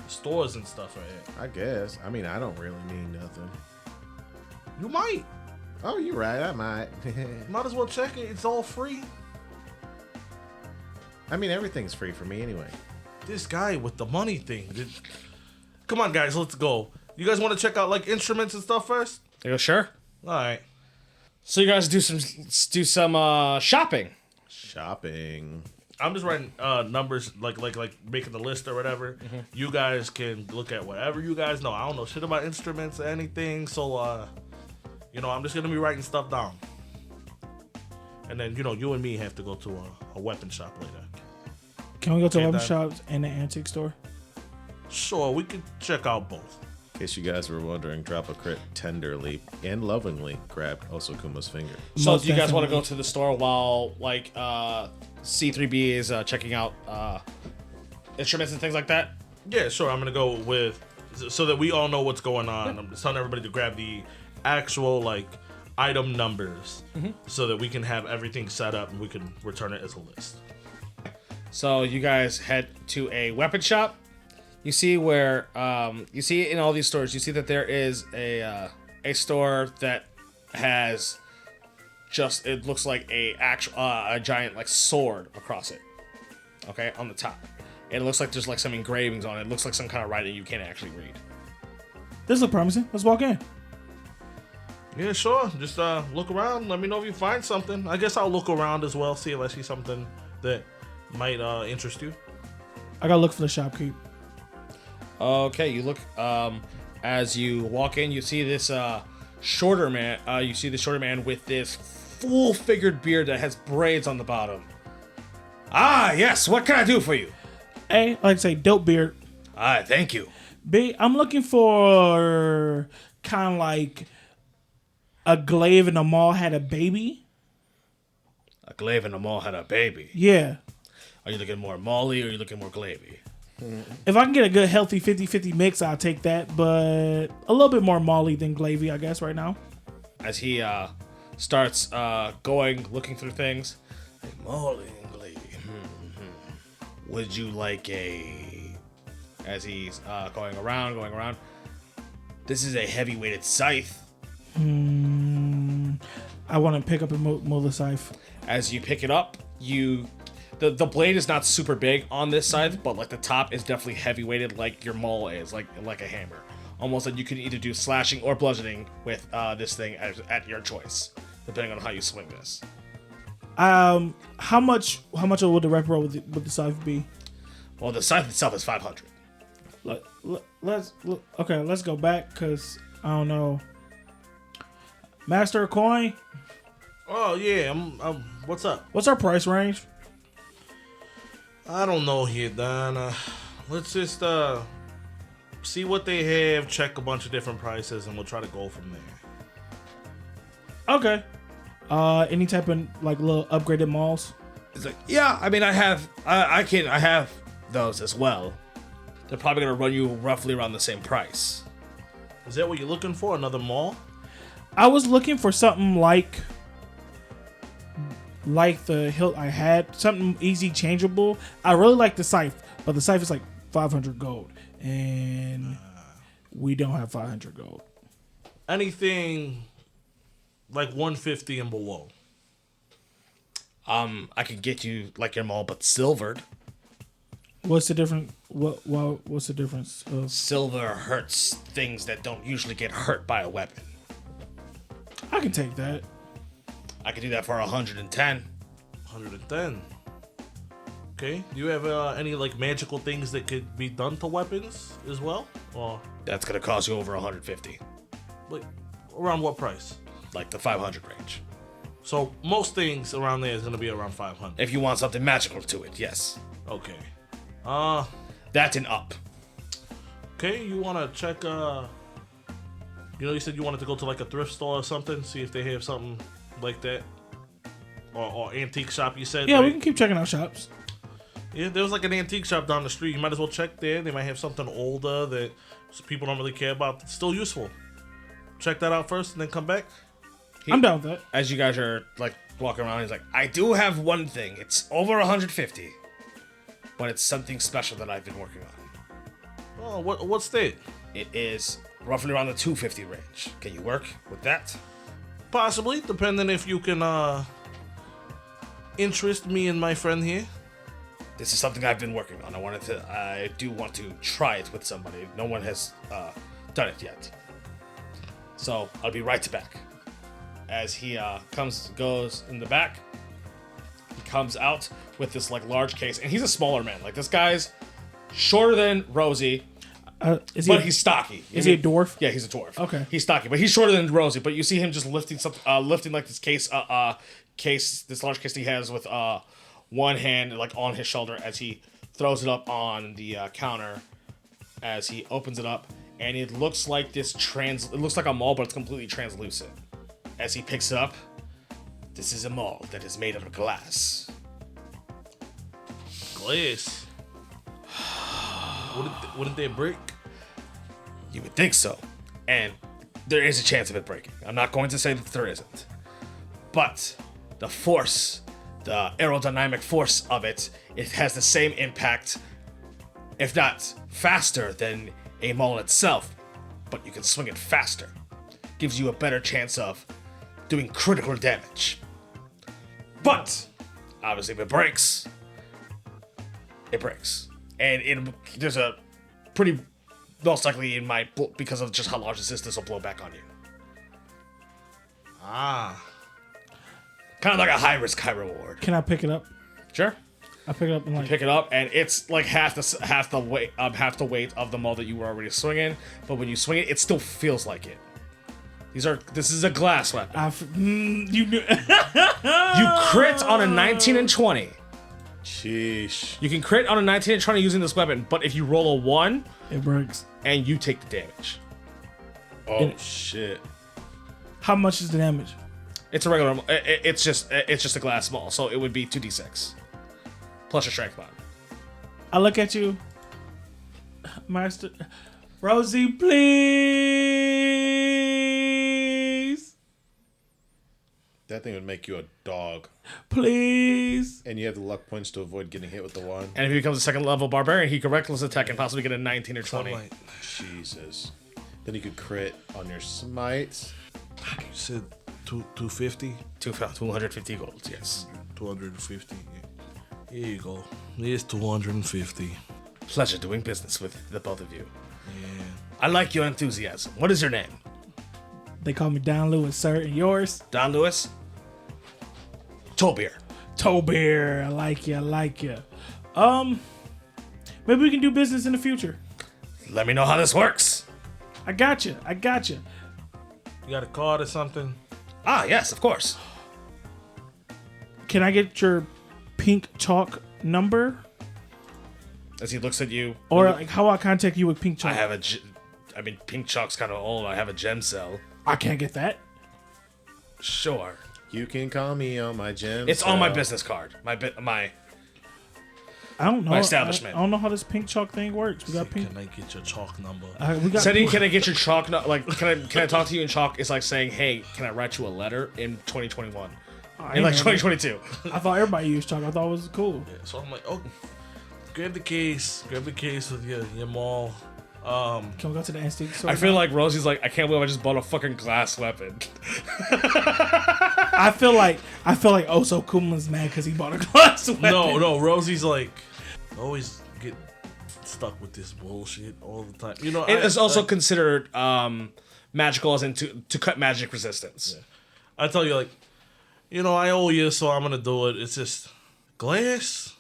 [SPEAKER 3] stores and stuff are at.
[SPEAKER 4] I guess. I mean, I don't really need nothing.
[SPEAKER 3] You might.
[SPEAKER 4] Oh, you're right. I might.
[SPEAKER 3] Might as well check it. It's all free.
[SPEAKER 4] I mean, everything's free for me anyway.
[SPEAKER 3] This guy with the money thing. Come on, guys, let's go. You guys want to check out like instruments and stuff first?
[SPEAKER 2] They go, sure.
[SPEAKER 3] All right.
[SPEAKER 2] So you guys do some shopping.
[SPEAKER 4] Shopping.
[SPEAKER 3] I'm just writing numbers, like making the list or whatever. You guys can look at whatever you guys know. I don't know shit about instruments or anything, so I'm just gonna be writing stuff down. And then you and me have to go to a weapon shop later.
[SPEAKER 5] Can we go to
[SPEAKER 3] Okay,
[SPEAKER 5] weapon
[SPEAKER 3] then.
[SPEAKER 5] shops and the antique store?
[SPEAKER 3] Sure, we could check out both.
[SPEAKER 4] In case you guys were wondering, Drop a Crit tenderly and lovingly grabbed Osokuma's finger.
[SPEAKER 2] So
[SPEAKER 5] Most
[SPEAKER 2] do you guys want to
[SPEAKER 5] definitely.
[SPEAKER 2] go to the store while like C3B is checking out instruments and things like that?
[SPEAKER 3] Yeah, sure. I'm gonna go with so that we all know what's going on. I'm just telling everybody to grab the actual like item numbers so that we can have everything set up and we can return it as a list.
[SPEAKER 2] So you guys head to a weapon shop. You see where you see in all these stores, you see that there is a store that has just it looks like a giant like sword across it. Okay, on the top. It and it looks like there's like some engravings on it. It looks like some kind of writing you can't actually read.
[SPEAKER 5] This looks promising. Let's walk in.
[SPEAKER 3] Yeah, sure. Just look around. Let me know if you find something. I guess I'll look around as well, see if I see something that might interest you.
[SPEAKER 5] I gotta look for the shopkeep.
[SPEAKER 2] Okay, you look as you walk in, you see this shorter man. You see the shorter man with this full-figured beard that has braids on the bottom. Ah, yes. What can I do for you?
[SPEAKER 5] A, like I say, dope beard.
[SPEAKER 2] Ah, thank you.
[SPEAKER 5] B, I'm looking for kind of like a glaive in a mall had a baby.
[SPEAKER 2] A glaive in the mall had a baby.
[SPEAKER 5] Yeah.
[SPEAKER 2] Are you looking more Molly or are you looking more glavy?
[SPEAKER 5] If I can get a good healthy 50-50 mix, I'll take that. But a little bit more Molly than glavy, I guess, right now.
[SPEAKER 2] As he starts looking through things. Like, Molly and glavy. Would you like a... As he's going around. This is a heavy-weighted scythe.
[SPEAKER 5] I want to pick up and mow the scythe.
[SPEAKER 2] As you pick it up, the blade is not super big on this side, but like the top is definitely heavy weighted, like your maul is, like a hammer. Almost like you can either do slashing or bludgeoning with this thing at your choice, depending on how you swing this.
[SPEAKER 5] How much would the rep roll with the scythe be?
[SPEAKER 2] Well, the scythe itself is 500.
[SPEAKER 5] Let's go back because I don't know. Master coin.
[SPEAKER 3] Oh yeah, what's up?
[SPEAKER 5] What's our price range?
[SPEAKER 3] I don't know here, Don. Let's just see what they have, check a bunch of different prices, and we'll try to go from there.
[SPEAKER 5] Okay. Any type of like little upgraded malls?
[SPEAKER 2] It's like, yeah, I mean, I have those as well. They're probably gonna run you roughly around the same price.
[SPEAKER 3] Is that what you're looking for? Another mall?
[SPEAKER 5] I was looking for something like the hilt I had, something easy changeable. I really like the scythe, but the scythe is like 500 gold, and we don't have 500 gold.
[SPEAKER 3] Anything like 150 and below.
[SPEAKER 2] I can get you like your maul, but silvered.
[SPEAKER 5] What's the difference? What's the difference?
[SPEAKER 2] Silver hurts things that don't usually get hurt by a weapon.
[SPEAKER 5] I can take that.
[SPEAKER 2] I could do that for 110.
[SPEAKER 3] 110. Okay. Do you have any like magical things that could be done to weapons as well? Or
[SPEAKER 2] That's gonna cost you over 150,
[SPEAKER 3] like around what price?
[SPEAKER 2] like the 500 range.
[SPEAKER 3] So most things around there is gonna be around 500.
[SPEAKER 2] If you want something magical to it, yes.
[SPEAKER 3] Okay.
[SPEAKER 2] That and up.
[SPEAKER 3] Okay. You wanna check? You said you wanted to go to like a thrift store or something, see if they have something like that, or antique shop. You said.
[SPEAKER 5] Yeah,
[SPEAKER 3] right?
[SPEAKER 5] we can keep checking out shops.
[SPEAKER 3] Yeah, there was like an antique shop down the street. You might as well check there. They might have something older that people don't really care about. It's still useful. Check that out first and then come back.
[SPEAKER 5] I'm down with that.
[SPEAKER 2] As you guys are like walking around, he's like, I do have one thing. It's over 150, but it's something special that I've been working on.
[SPEAKER 3] Oh, what's that?
[SPEAKER 2] It is roughly around the 250 range. Can you work with that?
[SPEAKER 3] Possibly, depending if you can interest me and my friend here.
[SPEAKER 2] This is something I've been working on. I do want to try it with somebody. No one has done it yet. So I'll be right back. As he goes in the back, he comes out with this like large case, and he's a smaller man. Like this guy's shorter than Rosie, he's stocky.
[SPEAKER 5] Is he a dwarf?
[SPEAKER 2] Yeah, he's a dwarf.
[SPEAKER 5] Okay.
[SPEAKER 2] He's stocky, but he's shorter than Rosie. But you see him just lifting like this case, this large case he has with one hand like on his shoulder as he throws it up on the counter. As he opens it up, and it looks like it looks like a maul, but it's completely translucent. As he picks it up, this is a maul that is made out of glass.
[SPEAKER 3] Glass. Wouldn't they break?
[SPEAKER 2] You would think so. And there is a chance of it breaking. I'm not going to say that there isn't. But the force, the aerodynamic force of it has the same impact, if not faster than a maul itself. But you can swing it faster. Gives you a better chance of doing critical damage. But, obviously if it breaks, and there's a pretty most likely in my because of just how large this will blow back on you.
[SPEAKER 3] Ah.
[SPEAKER 2] Kind of like a high risk, high reward.
[SPEAKER 5] Can I pick it up?
[SPEAKER 2] Sure.
[SPEAKER 5] I pick it up and like.
[SPEAKER 2] Pick it up, and it's like half the weight of the maul that you were already swinging. But when you swing it, it still feels like it. This is a glass weapon.
[SPEAKER 5] You knew.
[SPEAKER 2] You crit on a 19 and 20.
[SPEAKER 4] Sheesh.
[SPEAKER 2] You can crit on a 19 and 20 using this weapon, but if you roll a 1,
[SPEAKER 5] It breaks.
[SPEAKER 2] and you take the damage.
[SPEAKER 4] Oh, shit.
[SPEAKER 5] How much is the damage?
[SPEAKER 2] It's a regular. It's just a glass maul, so it would be 2d6 plus your strength mod.
[SPEAKER 5] I look at you, Master Rosie, please,
[SPEAKER 4] That thing would make you a dog.
[SPEAKER 5] please.
[SPEAKER 4] And you have the luck points to avoid getting hit with the one.
[SPEAKER 2] And if he becomes a second level barbarian, he can reckless attack and possibly get a 19 or 20.
[SPEAKER 3] Like,
[SPEAKER 4] Jesus. Then you could crit on your smites.
[SPEAKER 3] you said 250?
[SPEAKER 2] 250 gold, yes.
[SPEAKER 3] 250. Here you go. Here's 250.
[SPEAKER 2] Pleasure doing business with the both of you.
[SPEAKER 3] Yeah.
[SPEAKER 2] I like your enthusiasm. What is your name?
[SPEAKER 5] They call me Don Lewis, sir. And yours?
[SPEAKER 2] Don Lewis? Tobier.
[SPEAKER 5] Tobear. I like you. I like you. Maybe we can do business in the future.
[SPEAKER 2] Let me know how this works.
[SPEAKER 5] I got you. I got you.
[SPEAKER 3] You got a card or something?
[SPEAKER 2] Ah, yes, of course.
[SPEAKER 5] Can I get your pink chalk number?
[SPEAKER 2] As he looks at you.
[SPEAKER 5] Or like how I contact you with pink chalk?
[SPEAKER 2] I mean, pink chalk's kind of old. I have a gem cell.
[SPEAKER 5] I can't get that.
[SPEAKER 2] Sure.
[SPEAKER 4] You can call me on my gem.
[SPEAKER 2] It's on my
[SPEAKER 4] cell.
[SPEAKER 2] business card. My
[SPEAKER 5] I don't know.
[SPEAKER 2] My establishment.
[SPEAKER 5] I don't know how this pink chalk thing works. We got pink.
[SPEAKER 3] Can I get your chalk number?
[SPEAKER 5] We got.
[SPEAKER 2] Said, can I get your chalk? Like, can I talk to you in chalk? It's like saying, hey, can I write you a letter in 2021? In like 2022.
[SPEAKER 5] I thought everybody used chalk. I thought it was cool.
[SPEAKER 3] Yeah, so I'm like, oh, grab the case with your maul.
[SPEAKER 5] Can we go to the antique store?
[SPEAKER 2] I feel like Rosie's like, I can't believe I just bought a fucking glass weapon.
[SPEAKER 5] I feel like Oso Kuma's mad because he bought a glass weapon.
[SPEAKER 3] No, Rosie's like, always get stuck with this bullshit all the time. You know,
[SPEAKER 2] It's also considered magical as in to cut magic resistance.
[SPEAKER 3] Yeah. I tell you, like, you know, I owe you, so I'm gonna do it. It's just glass.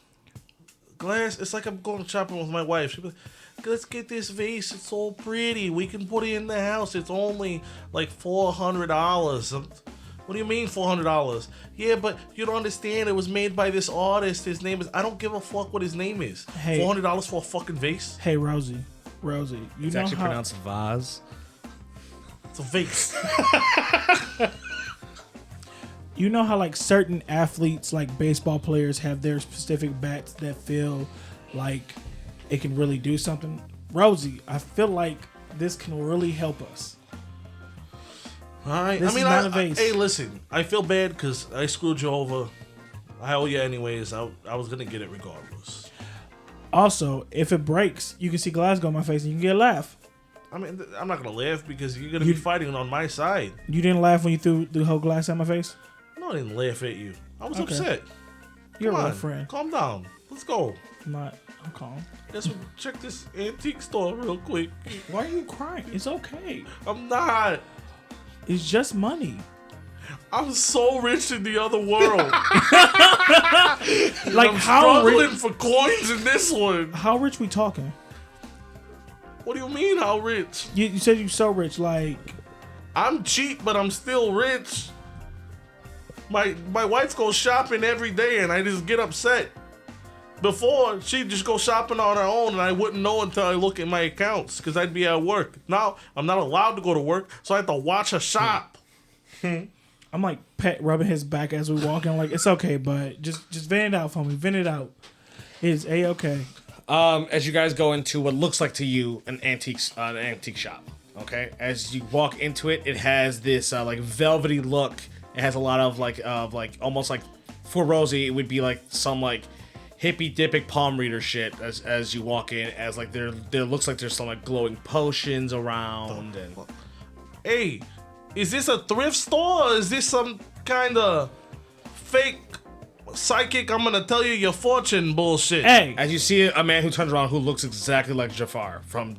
[SPEAKER 3] It's like I'm going shopping with my wife. She'll be like, let's get this vase. It's so pretty. We can put it in the house. It's only like $400. What do you mean $400? Yeah, but you don't understand. It was made by this artist. His name is. I don't give a fuck what his name is.
[SPEAKER 5] Hey.
[SPEAKER 3] $400 for a fucking vase.
[SPEAKER 5] Hey, Rosie, you know how
[SPEAKER 2] vase.
[SPEAKER 3] It's a vase.
[SPEAKER 5] you know how like certain athletes, like baseball players, have their specific bats that feel like it can really do something. Rosie, I feel like this can really help us.
[SPEAKER 3] All right.
[SPEAKER 5] This
[SPEAKER 3] I mean,
[SPEAKER 5] is not a vase.
[SPEAKER 3] hey, listen. I feel bad because I screwed you over. I owe you anyways. I was gonna get it regardless.
[SPEAKER 5] Also, if it breaks, you can see Glasgow on my face and you can get a laugh.
[SPEAKER 3] I mean, I'm not gonna laugh because you're gonna be fighting on my side.
[SPEAKER 5] You didn't laugh when you threw the whole glass at my face?
[SPEAKER 3] No, I didn't laugh at you. I was
[SPEAKER 5] Okay.
[SPEAKER 3] upset.
[SPEAKER 5] You're
[SPEAKER 3] Come
[SPEAKER 5] a real
[SPEAKER 3] on,
[SPEAKER 5] friend.
[SPEAKER 3] calm down. Let's go.
[SPEAKER 5] I'm calm.
[SPEAKER 3] Let's check this antique store real quick.
[SPEAKER 5] Why are you crying? It's okay.
[SPEAKER 3] I'm not.
[SPEAKER 5] It's just money.
[SPEAKER 3] I'm so rich in the other world.
[SPEAKER 5] Like
[SPEAKER 3] I'm
[SPEAKER 5] how
[SPEAKER 3] struggling
[SPEAKER 5] rich?
[SPEAKER 3] for coins in this one.
[SPEAKER 5] How rich we talking?
[SPEAKER 3] What do you mean, how rich?
[SPEAKER 5] You said you're so rich. Like
[SPEAKER 3] I'm cheap, but I'm still rich. My wife goes shopping every day, and I just get upset. Before, she'd just go shopping on her own, and I wouldn't know until I look at my accounts, because I'd be at work. Now, I'm not allowed to go to work, so I have to watch her shop.
[SPEAKER 5] I'm like pet rubbing his back as we walk in. Like it's okay, but just vent it out for me. Vent it out. It's a-okay.
[SPEAKER 2] As you guys go into what looks like to you an antique shop, okay? As you walk into it, it has this like velvety look. It has a lot of like almost like for Rosie, it would be like some like hippie dipping palm reader shit as you walk in. As like there looks like there's some like glowing potions around and.
[SPEAKER 3] Hey, is this a thrift store, or is this some kind of fake psychic, I'm gonna tell you your fortune bullshit.
[SPEAKER 5] Hey,
[SPEAKER 2] As you see a man who turns around who looks exactly like Jafar from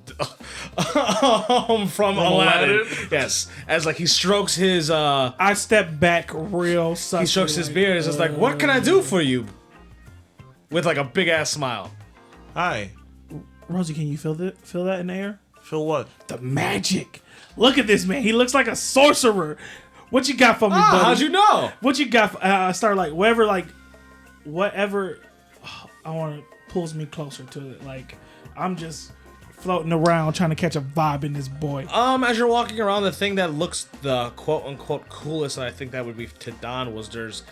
[SPEAKER 2] Aladdin. Yes, as like he strokes his
[SPEAKER 5] I step back real.
[SPEAKER 2] he strokes his beard. It's just like, what can I do for you? With like a big ass smile.
[SPEAKER 3] Hi.
[SPEAKER 5] Rosie, can you feel that in the air?
[SPEAKER 3] Feel what?
[SPEAKER 5] The magic. Look at this man. He looks like a sorcerer. What you got for me, buddy?
[SPEAKER 2] How'd you know?
[SPEAKER 5] What you got? I start whatever. I want to pulls me closer to it. Like I'm just floating around trying to catch a vibe in this boy.
[SPEAKER 2] As you're walking around, the thing that looks the quote unquote coolest, and I think that would be to Don, was there's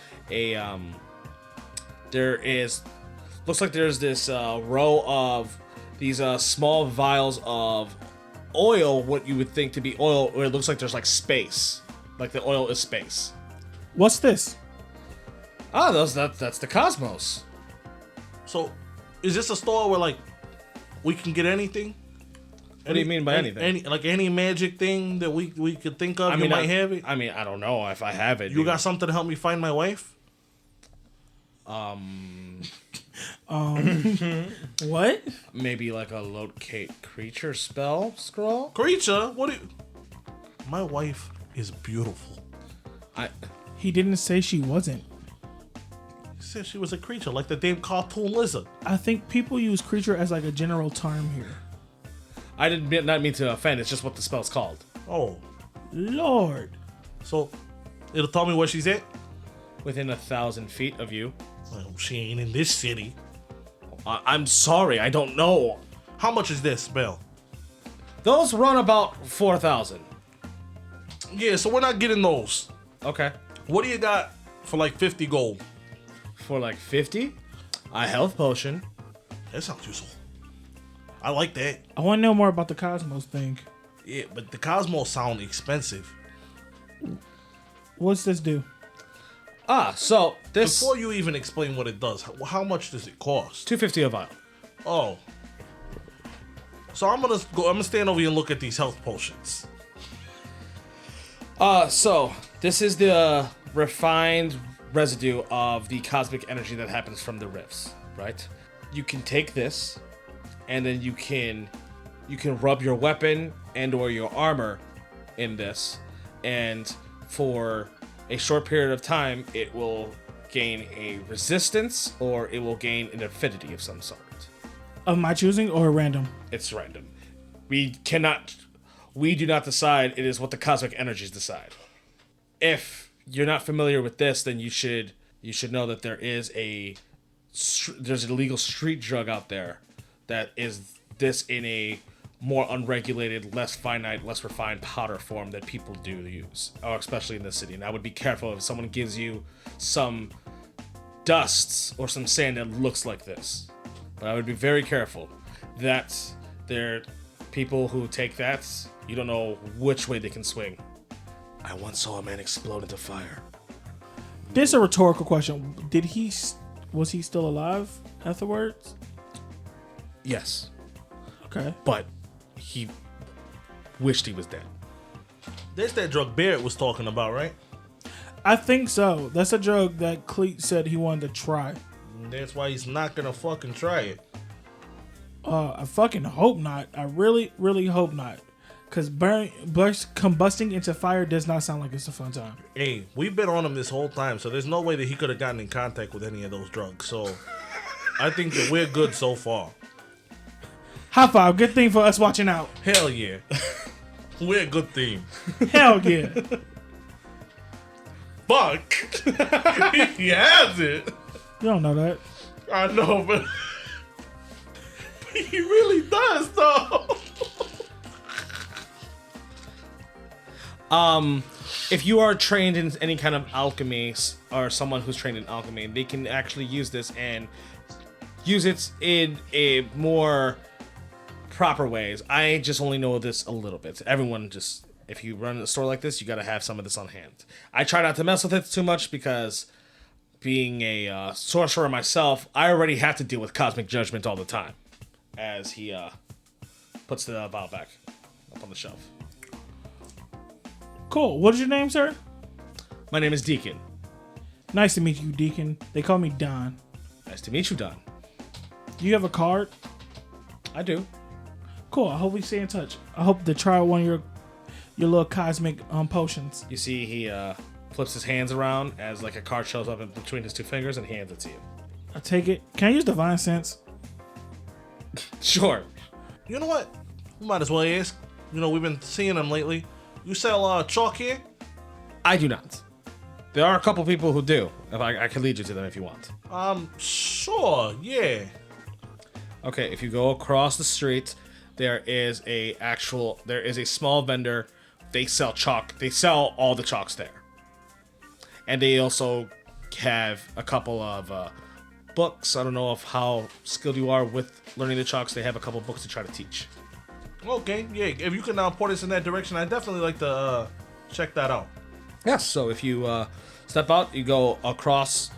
[SPEAKER 2] looks like there's this row of these small vials of oil, what you would think to be oil, where it looks like there's like space. Like the oil is space.
[SPEAKER 5] What's this?
[SPEAKER 2] That's the cosmos.
[SPEAKER 3] So, is this a store where like we can get anything?
[SPEAKER 2] What do you mean by anything?
[SPEAKER 3] Any magic thing that we could think of? You might have it.
[SPEAKER 2] I mean, I don't know if I have it.
[SPEAKER 3] You got something to help me find my wife?
[SPEAKER 5] What?
[SPEAKER 2] Maybe like a locate creature spell scroll?
[SPEAKER 3] Creature? What? My wife is beautiful.
[SPEAKER 5] He didn't say she wasn't.
[SPEAKER 3] He said she was a creature, like the damn cartoon lizard.
[SPEAKER 5] I think people use creature as like a general term here.
[SPEAKER 2] I did not mean to offend. It's just what the spell's called.
[SPEAKER 3] Oh,
[SPEAKER 5] Lord.
[SPEAKER 3] so it'll tell me where she's at?
[SPEAKER 2] Within 1,000 feet of you.
[SPEAKER 3] Well, she ain't in this city.
[SPEAKER 2] I'm sorry, I don't know.
[SPEAKER 3] How much is this spell?
[SPEAKER 2] Those run about 4,000.
[SPEAKER 3] Yeah, so we're not getting those.
[SPEAKER 2] Okay.
[SPEAKER 3] What do you got for like 50 gold?
[SPEAKER 2] For like 50, a health potion.
[SPEAKER 3] That sounds useful. I like that.
[SPEAKER 5] I want to know more about the Cosmos thing.
[SPEAKER 3] Yeah, but the Cosmos sound expensive.
[SPEAKER 5] What's this do?
[SPEAKER 2] So this
[SPEAKER 3] Before you even explain what it does, how much does it cost?
[SPEAKER 2] 250 a vial.
[SPEAKER 3] Oh. So I'm gonna stand over here and look at these health potions.
[SPEAKER 2] So this is the refined residue of the cosmic energy that happens from the rifts, right? You can take this, and then you can rub your weapon and or your armor in this, and for a short period of time, it will gain a resistance or it will gain an affinity of some sort.
[SPEAKER 5] Of my choosing or random?
[SPEAKER 2] It's random. We do not decide. It is what the cosmic energies decide. If you're not familiar with this, then you should know that there's an illegal street drug out there that is this in a more unregulated, less finite, less refined powder form that people do use, or especially in this city. And I would be careful if someone gives you some dusts or some sand that looks like this. But I would be very careful that there are people who take that. You don't know which way they can swing. I once saw a man explode into fire.
[SPEAKER 5] This is a rhetorical question. Was he still alive afterwards?
[SPEAKER 2] Yes,
[SPEAKER 5] Okay.
[SPEAKER 2] but he wished he was dead.
[SPEAKER 3] There's that drug Barrett was talking about, right?
[SPEAKER 5] I think so. That's a drug that Cleet said he wanted to try.
[SPEAKER 3] That's why he's not gonna fucking try it.
[SPEAKER 5] I fucking hope not. I really, really hope not. Because combusting into fire does not sound like it's a fun time.
[SPEAKER 3] Hey, we've been on him this whole time, so there's no way that he could have gotten in contact with any of those drugs. So I think that we're good so far.
[SPEAKER 5] High five. Good thing for us watching out.
[SPEAKER 3] Hell yeah. We're a good team.
[SPEAKER 5] Hell yeah.
[SPEAKER 3] Fuck. He has it.
[SPEAKER 5] You don't know that.
[SPEAKER 3] I know, but he really does, though.
[SPEAKER 2] If you are trained in any kind of alchemy, or someone who's trained in alchemy, they can actually use this and use it in a more proper ways. I just only know this a little bit. Everyone just, if you run a store like this, you gotta have some of this on hand. I try not to mess with it too much because being a sorcerer myself, I already have to deal with cosmic judgment all the time. As he puts the vial back up on the shelf.
[SPEAKER 5] Cool. What is your name, sir?
[SPEAKER 2] My name is Deacon.
[SPEAKER 5] Nice to meet you, Deacon. They call me Don.
[SPEAKER 2] Nice to meet you, Don.
[SPEAKER 5] Do you have a card?
[SPEAKER 2] I do.
[SPEAKER 5] Cool. I hope we stay in touch. I hope to try one of your little cosmic potions.
[SPEAKER 2] You see, he flips his hands around as like a card shows up in between his two fingers and hands it to you.
[SPEAKER 5] I take it. Can I use Divine Sense?
[SPEAKER 2] Sure.
[SPEAKER 3] You know what? We might as well ask. You know, we've been seeing them lately. You sell chalk here?
[SPEAKER 2] I do not. There are a couple people who do. If I can lead you to them if you want.
[SPEAKER 3] Sure, yeah.
[SPEAKER 2] Okay, if you go across the street, there is a small vendor. They sell chalk. They sell all the chalks there. And they also have a couple of books. I don't know how skilled you are with learning the chalks. They have a couple books to try to teach.
[SPEAKER 3] Okay, yeah. If you can point us in that direction, I'd definitely like to check that out.
[SPEAKER 2] Yes. So if you step out, you go across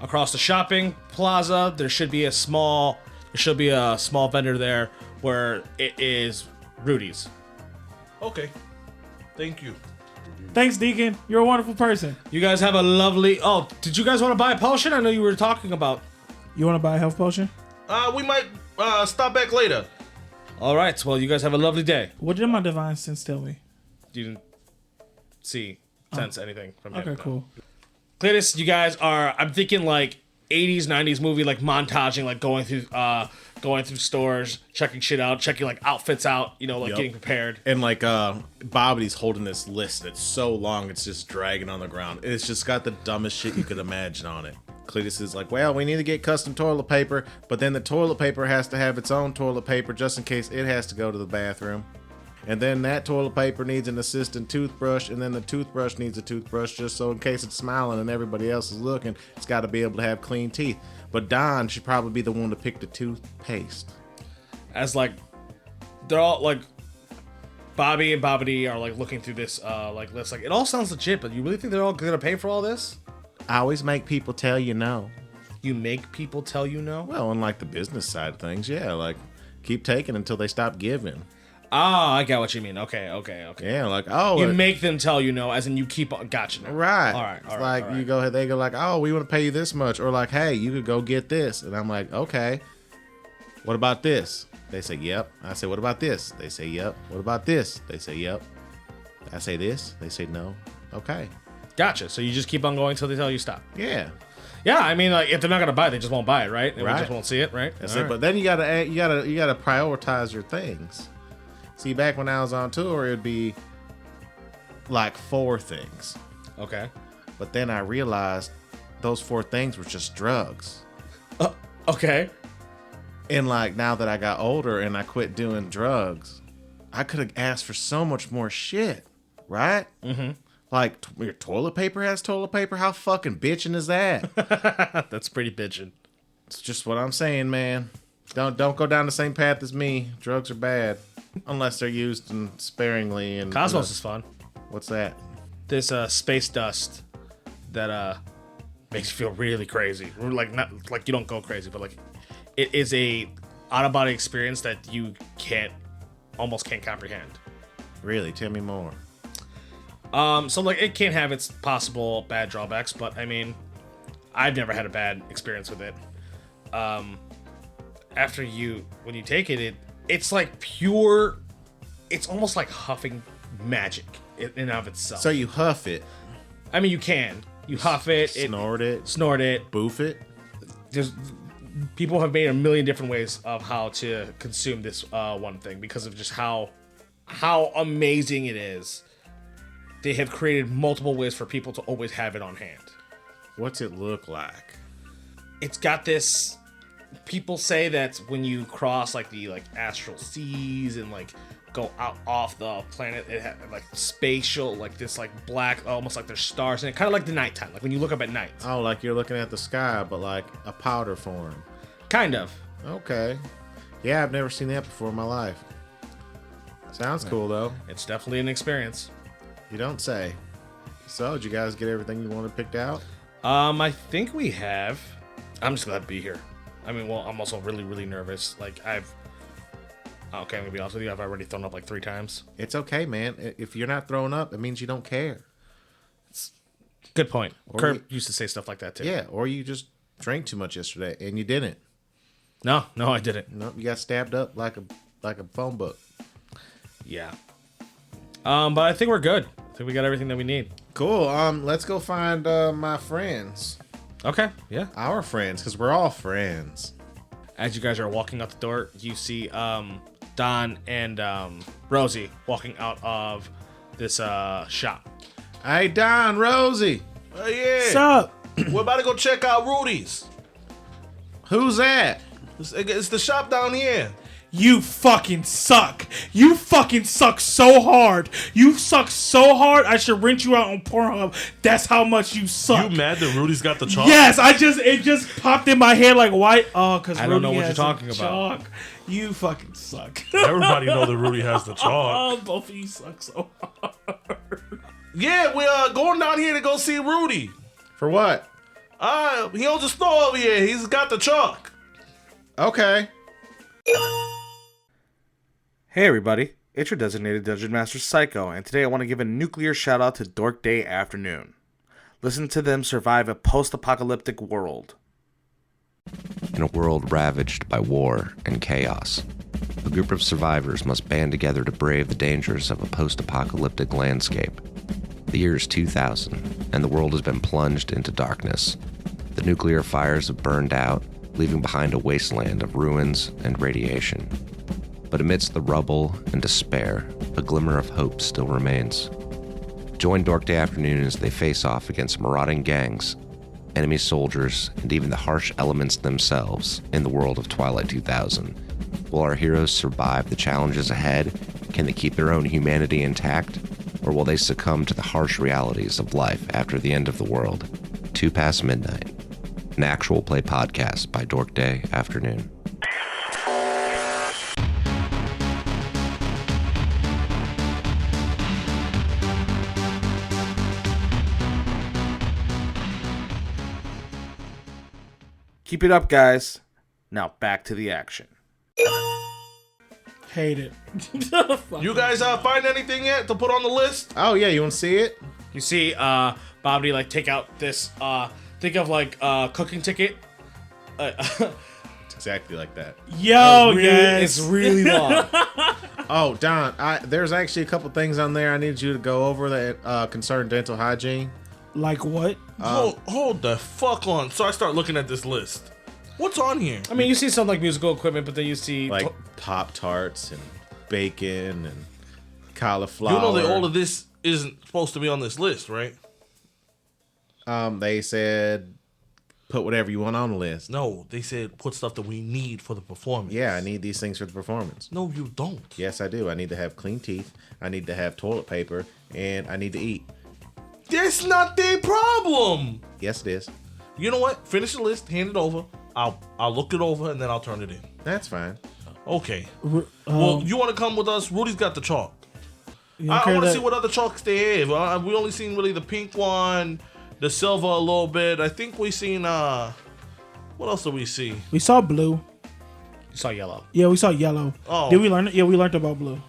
[SPEAKER 2] the shopping plaza. There should be a small vendor there where it is Rudy's.
[SPEAKER 3] Okay. Thank you.
[SPEAKER 5] Thanks, Deacon. You're a wonderful person.
[SPEAKER 2] You guys have a lovely. Oh, did you guys want to buy a potion? I know you were talking about.
[SPEAKER 5] You want to buy a health potion?
[SPEAKER 3] We might stop back later.
[SPEAKER 2] All right. Well, you guys have a lovely day.
[SPEAKER 5] What did my Divine Sense tell me?
[SPEAKER 2] You didn't sense anything from him.
[SPEAKER 5] Okay,
[SPEAKER 2] no.
[SPEAKER 5] cool.
[SPEAKER 2] Cletus, you guys are. I'm thinking like 80s, 90s movie, like montaging, like going through stores, checking shit out, checking like outfits out. You know, like
[SPEAKER 4] Yep.
[SPEAKER 2] getting prepared.
[SPEAKER 4] And like Bobbity's holding this list that's so long it's just dragging on the ground. It's just got the dumbest shit you could imagine on it. Cletus is like, well, we need to get custom toilet paper, but then the toilet paper has to have its own toilet paper just in case it has to go to the bathroom. And then that toilet paper needs an assistant toothbrush, and then the toothbrush needs a toothbrush just so in case it's smiling and everybody else is looking, it's got to be able to have clean teeth. But Don should probably be the one to pick the toothpaste.
[SPEAKER 2] As like, they're all like, Bobby and Bobbity are like looking through this like list. Like, it all sounds legit, but you really think they're all gonna pay for all this?
[SPEAKER 4] I always make people tell you no.
[SPEAKER 2] You make people tell you no?
[SPEAKER 4] Well, unlike the business side of things, yeah, like keep taking until they stop giving.
[SPEAKER 2] Ah, I get what you mean. Okay.
[SPEAKER 4] Yeah, like, oh,
[SPEAKER 2] You make them tell you no, as in you keep on. Gotcha. Now.
[SPEAKER 4] right.
[SPEAKER 2] All right.
[SPEAKER 4] It's like
[SPEAKER 2] all right.
[SPEAKER 4] you go ahead, they go like, oh, we want to pay you this much, or like, hey, you could go get this, and I'm like, okay. What about this? They say, yep. I say, what about this? They say, yep. What about this? They say, yep. I say this. They say no. Okay.
[SPEAKER 2] Gotcha. So you just keep on going until they tell you stop.
[SPEAKER 4] Yeah.
[SPEAKER 2] Yeah, I mean, like if they're not gonna buy it, they just won't buy it, right? And
[SPEAKER 4] Right.
[SPEAKER 2] we just won't see it, right?
[SPEAKER 4] That's
[SPEAKER 2] All
[SPEAKER 4] it.
[SPEAKER 2] right.
[SPEAKER 4] But then you gotta prioritize your things. See, back when I was on tour, it'd be like 4 things.
[SPEAKER 2] Okay.
[SPEAKER 4] But then I realized those 4 things were just drugs.
[SPEAKER 2] Okay.
[SPEAKER 4] And like now that I got older and I quit doing drugs, I could have asked for so much more shit, right? Mm-hmm. Like your toilet paper has toilet paper. How fucking bitching is that?
[SPEAKER 2] That's pretty bitchin'.
[SPEAKER 4] It's just what I'm saying, man. Don't go down the same path as me. Drugs are bad unless they're used sparingly. And
[SPEAKER 2] Cosmos is fun.
[SPEAKER 4] What's that?
[SPEAKER 2] This space dust that makes you feel really crazy. Like not like you don't go crazy, but like it is a out of body experience that you almost can't comprehend.
[SPEAKER 4] Really? Tell me more.
[SPEAKER 2] So like it can have its possible bad drawbacks, but I mean, I've never had a bad experience with it. When you take it, it's like pure. It's almost like huffing magic in and of itself.
[SPEAKER 4] So you huff it,
[SPEAKER 2] I mean, you huff it,
[SPEAKER 4] snort it,
[SPEAKER 2] snort it.
[SPEAKER 4] boof it.
[SPEAKER 2] There's people have made a million different ways of how to consume this one thing because of just how amazing it is. They have created multiple ways for people to always have it on hand.
[SPEAKER 4] What's it look like?
[SPEAKER 2] It's got this. People say that when you cross like the astral seas and like go out off the planet, it has like spatial, like this like black, almost like there's stars in it, kind of like the nighttime, like when you look up at night.
[SPEAKER 4] Oh, like you're looking at the sky, but like a powder form.
[SPEAKER 2] Kind of.
[SPEAKER 4] Okay. Yeah, I've never seen that before in my life. Sounds cool though.
[SPEAKER 2] It's definitely an experience.
[SPEAKER 4] You don't say. So, did you guys get everything you wanted picked out?
[SPEAKER 2] I think we have. I'm just glad to be here. I mean, well, I'm also really, really nervous. Like okay, I'm gonna be honest with you. I've already thrown up like 3 times.
[SPEAKER 4] It's okay, man. If you're not throwing up, it means you don't care.
[SPEAKER 2] Good point.
[SPEAKER 4] Or
[SPEAKER 2] Kurt used to say stuff like that too.
[SPEAKER 4] Yeah, or you just drank too much yesterday and you didn't.
[SPEAKER 2] No, I didn't.
[SPEAKER 4] Nope, you got stabbed up like a phone book.
[SPEAKER 2] Yeah. But I think we're good. I think we got everything that we need.
[SPEAKER 4] Cool. Let's go find my friends.
[SPEAKER 2] Okay. Yeah.
[SPEAKER 4] Our friends, because we're all friends.
[SPEAKER 2] As you guys are walking out the door, you see Don and Rosie walking out of this shop.
[SPEAKER 4] Hey, Don, Rosie.
[SPEAKER 3] Oh, yeah.
[SPEAKER 5] What's up?
[SPEAKER 3] We're about to go check out Rudy's.
[SPEAKER 4] Who's that?
[SPEAKER 3] It's the shop down here.
[SPEAKER 5] You fucking suck. You fucking suck so hard. You suck so hard, I should rent you out on Pornhub. That's how much you suck.
[SPEAKER 3] You mad that Rudy's got the chalk?
[SPEAKER 5] Yes, it just popped in my head like, why? Oh, because
[SPEAKER 2] I don't know what you're talking about.
[SPEAKER 5] Chalk. You fucking suck.
[SPEAKER 3] Everybody know that Rudy has the chalk.
[SPEAKER 5] Oh, both of you suck so hard.
[SPEAKER 3] Yeah, we are going down here to go see Rudy.
[SPEAKER 4] For what?
[SPEAKER 3] He owns a store over here. He's got the chalk.
[SPEAKER 4] Okay.
[SPEAKER 6] Hey everybody, it's your designated Dungeon Master Psycho, and today I want to give a nuclear shout out to Dork Day Afternoon. Listen to them survive a post-apocalyptic world.
[SPEAKER 7] In a world ravaged by war and chaos, a group of survivors must band together to brave the dangers of a post-apocalyptic landscape. The year is 2000, and the world has been plunged into darkness. The nuclear fires have burned out, leaving behind a wasteland of ruins and radiation. But amidst the rubble and despair, a glimmer of hope still remains. Join Dork Day Afternoon as they face off against marauding gangs, enemy soldiers, and even the harsh elements themselves in the world of Twilight 2000. Will our heroes survive the challenges ahead? Can they keep their own humanity intact? Or will they succumb to the harsh realities of life after the end of the world? 2 past midnight. An actual play podcast by Dork Day Afternoon.
[SPEAKER 6] Keep it up, guys. Now back to the action.
[SPEAKER 5] Hate it.
[SPEAKER 3] You guys find anything yet to put on the list?
[SPEAKER 4] Oh, yeah, you want to see it?
[SPEAKER 2] You see Bobby like take out this think of like cooking ticket.
[SPEAKER 4] It's exactly like that.
[SPEAKER 5] Yo,
[SPEAKER 2] Really-
[SPEAKER 5] yes.
[SPEAKER 2] It's really long.
[SPEAKER 4] Oh, Don, there's actually a couple things on there I need you to go over that concern dental hygiene.
[SPEAKER 5] Like what?
[SPEAKER 3] Hold the fuck on. So I start looking at this list. What's on here?
[SPEAKER 2] I mean, you see some like musical equipment, but then you see
[SPEAKER 4] Like Pop-Tarts and bacon and cauliflower.
[SPEAKER 3] You know that all of this isn't supposed to be on this list, right?
[SPEAKER 4] They said put whatever you want on the list.
[SPEAKER 3] No, they said put stuff that we need for the performance.
[SPEAKER 4] Yeah, I need these things for the performance.
[SPEAKER 3] No, you don't.
[SPEAKER 4] Yes, I do. I need to have clean teeth. I need to have toilet paper, and I need to eat.
[SPEAKER 3] That's not their problem.
[SPEAKER 4] Yes, it is.
[SPEAKER 3] You know what? Finish the list, hand it over. I'll look it over and then I'll turn it in.
[SPEAKER 4] That's fine.
[SPEAKER 3] Okay. Well, you want to come with us? Rudy's got the chalk. I want to see what other chalks they have. We only seen really the pink one, the silver a little bit. I think we seen what else did we see?
[SPEAKER 5] We saw blue.
[SPEAKER 2] you saw yellow.
[SPEAKER 5] Yeah, we saw yellow.
[SPEAKER 3] Oh.
[SPEAKER 5] Did we learn it? Yeah, we learned about blue.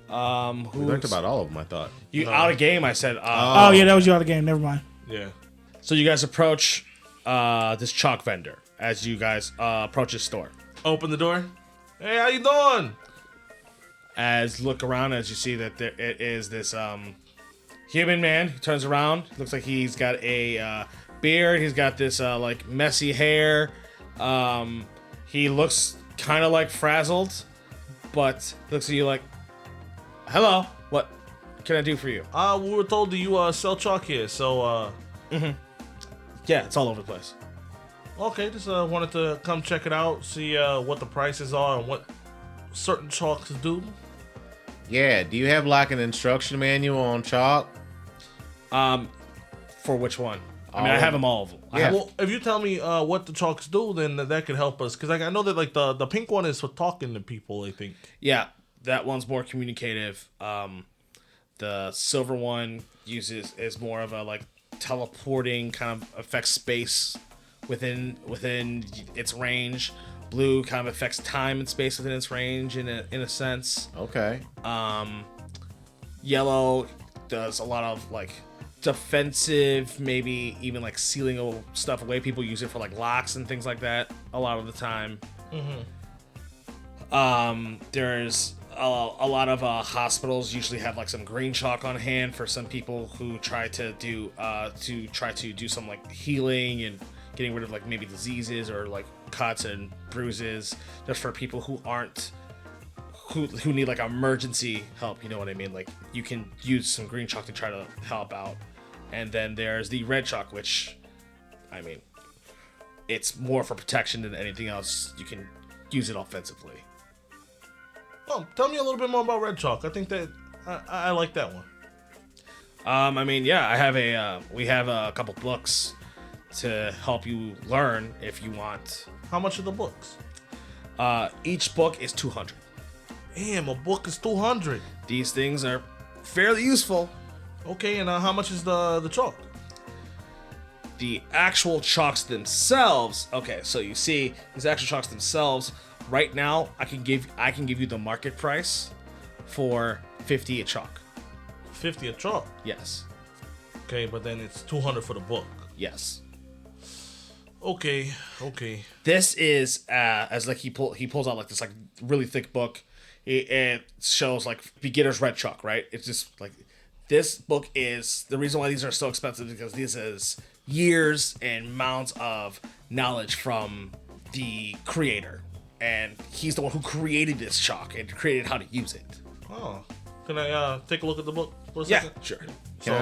[SPEAKER 4] We learned about all of them, I thought.
[SPEAKER 2] You out of game. I said.
[SPEAKER 5] Oh, yeah, that was you out of the game. Never mind.
[SPEAKER 3] Yeah.
[SPEAKER 2] So you guys approach this chalk vendor as you guys approach his store.
[SPEAKER 3] Open the door. Hey, how you doing?
[SPEAKER 2] As look around, as you see that it is this human man. He turns around. Looks like he's got a beard. He's got this like messy hair. He looks kind of like frazzled, but looks at you like, "Hello, what can I do for you?"
[SPEAKER 3] We were told that you sell chalk here, so
[SPEAKER 2] Yeah, it's all over the place.
[SPEAKER 3] okay, just wanted to come check it out, see what the prices are and what certain chalks do.
[SPEAKER 4] Yeah, do you have like an instruction manual on chalk?
[SPEAKER 2] For which one? I mean, I have them all of them.
[SPEAKER 4] Yeah.
[SPEAKER 3] Well, if you tell me what the chalks do, then that could help us. Because I know that like the pink one is for talking to people, I think.
[SPEAKER 2] Yeah, that one's more communicative. The silver one is more of a like teleporting kind of affects space within its range. Blue kind of affects time and space within its range in a sense.
[SPEAKER 4] Okay.
[SPEAKER 2] Yellow does a lot of like defensive, maybe even like sealing stuff away. People use it for like locks and things like that a lot of the time. There's a lot of hospitals usually have like some green chalk on hand for some people who try to do some like healing and getting rid of like maybe diseases or like cuts and bruises, just for people who aren't who need like emergency help, you know what I mean? Like you can use some green chalk to try to help out. And then there's the red chalk, which, I mean, it's more for protection than anything else. You can use it offensively.
[SPEAKER 3] Oh, tell me a little bit more about red chalk. I think that I like that one.
[SPEAKER 2] I mean, yeah, we have a couple books to help you learn if you want.
[SPEAKER 3] How much are the books?
[SPEAKER 2] Each book is 200.
[SPEAKER 3] Damn, a book is 200.
[SPEAKER 2] These things are fairly useful.
[SPEAKER 3] Okay, and how much is the chalk?
[SPEAKER 2] The actual chalks themselves. Okay, so you see these actual chalks themselves. Right now, I can give you the market price for 50 a chalk.
[SPEAKER 3] 50 a chalk.
[SPEAKER 2] Yes.
[SPEAKER 3] Okay, but then it's 200 for the book.
[SPEAKER 2] Yes.
[SPEAKER 3] Okay.
[SPEAKER 2] This is as like he pulls out like this like really thick book. It shows like beginner's red chalk, right? It's just like this book is the reason why these are so expensive, because this is years and mounts of knowledge from the creator, and he's the one who created this chalk and created how to use it.
[SPEAKER 3] Oh, can I take a look at the book for a
[SPEAKER 2] Yeah,
[SPEAKER 3] second?
[SPEAKER 2] sure.
[SPEAKER 3] So,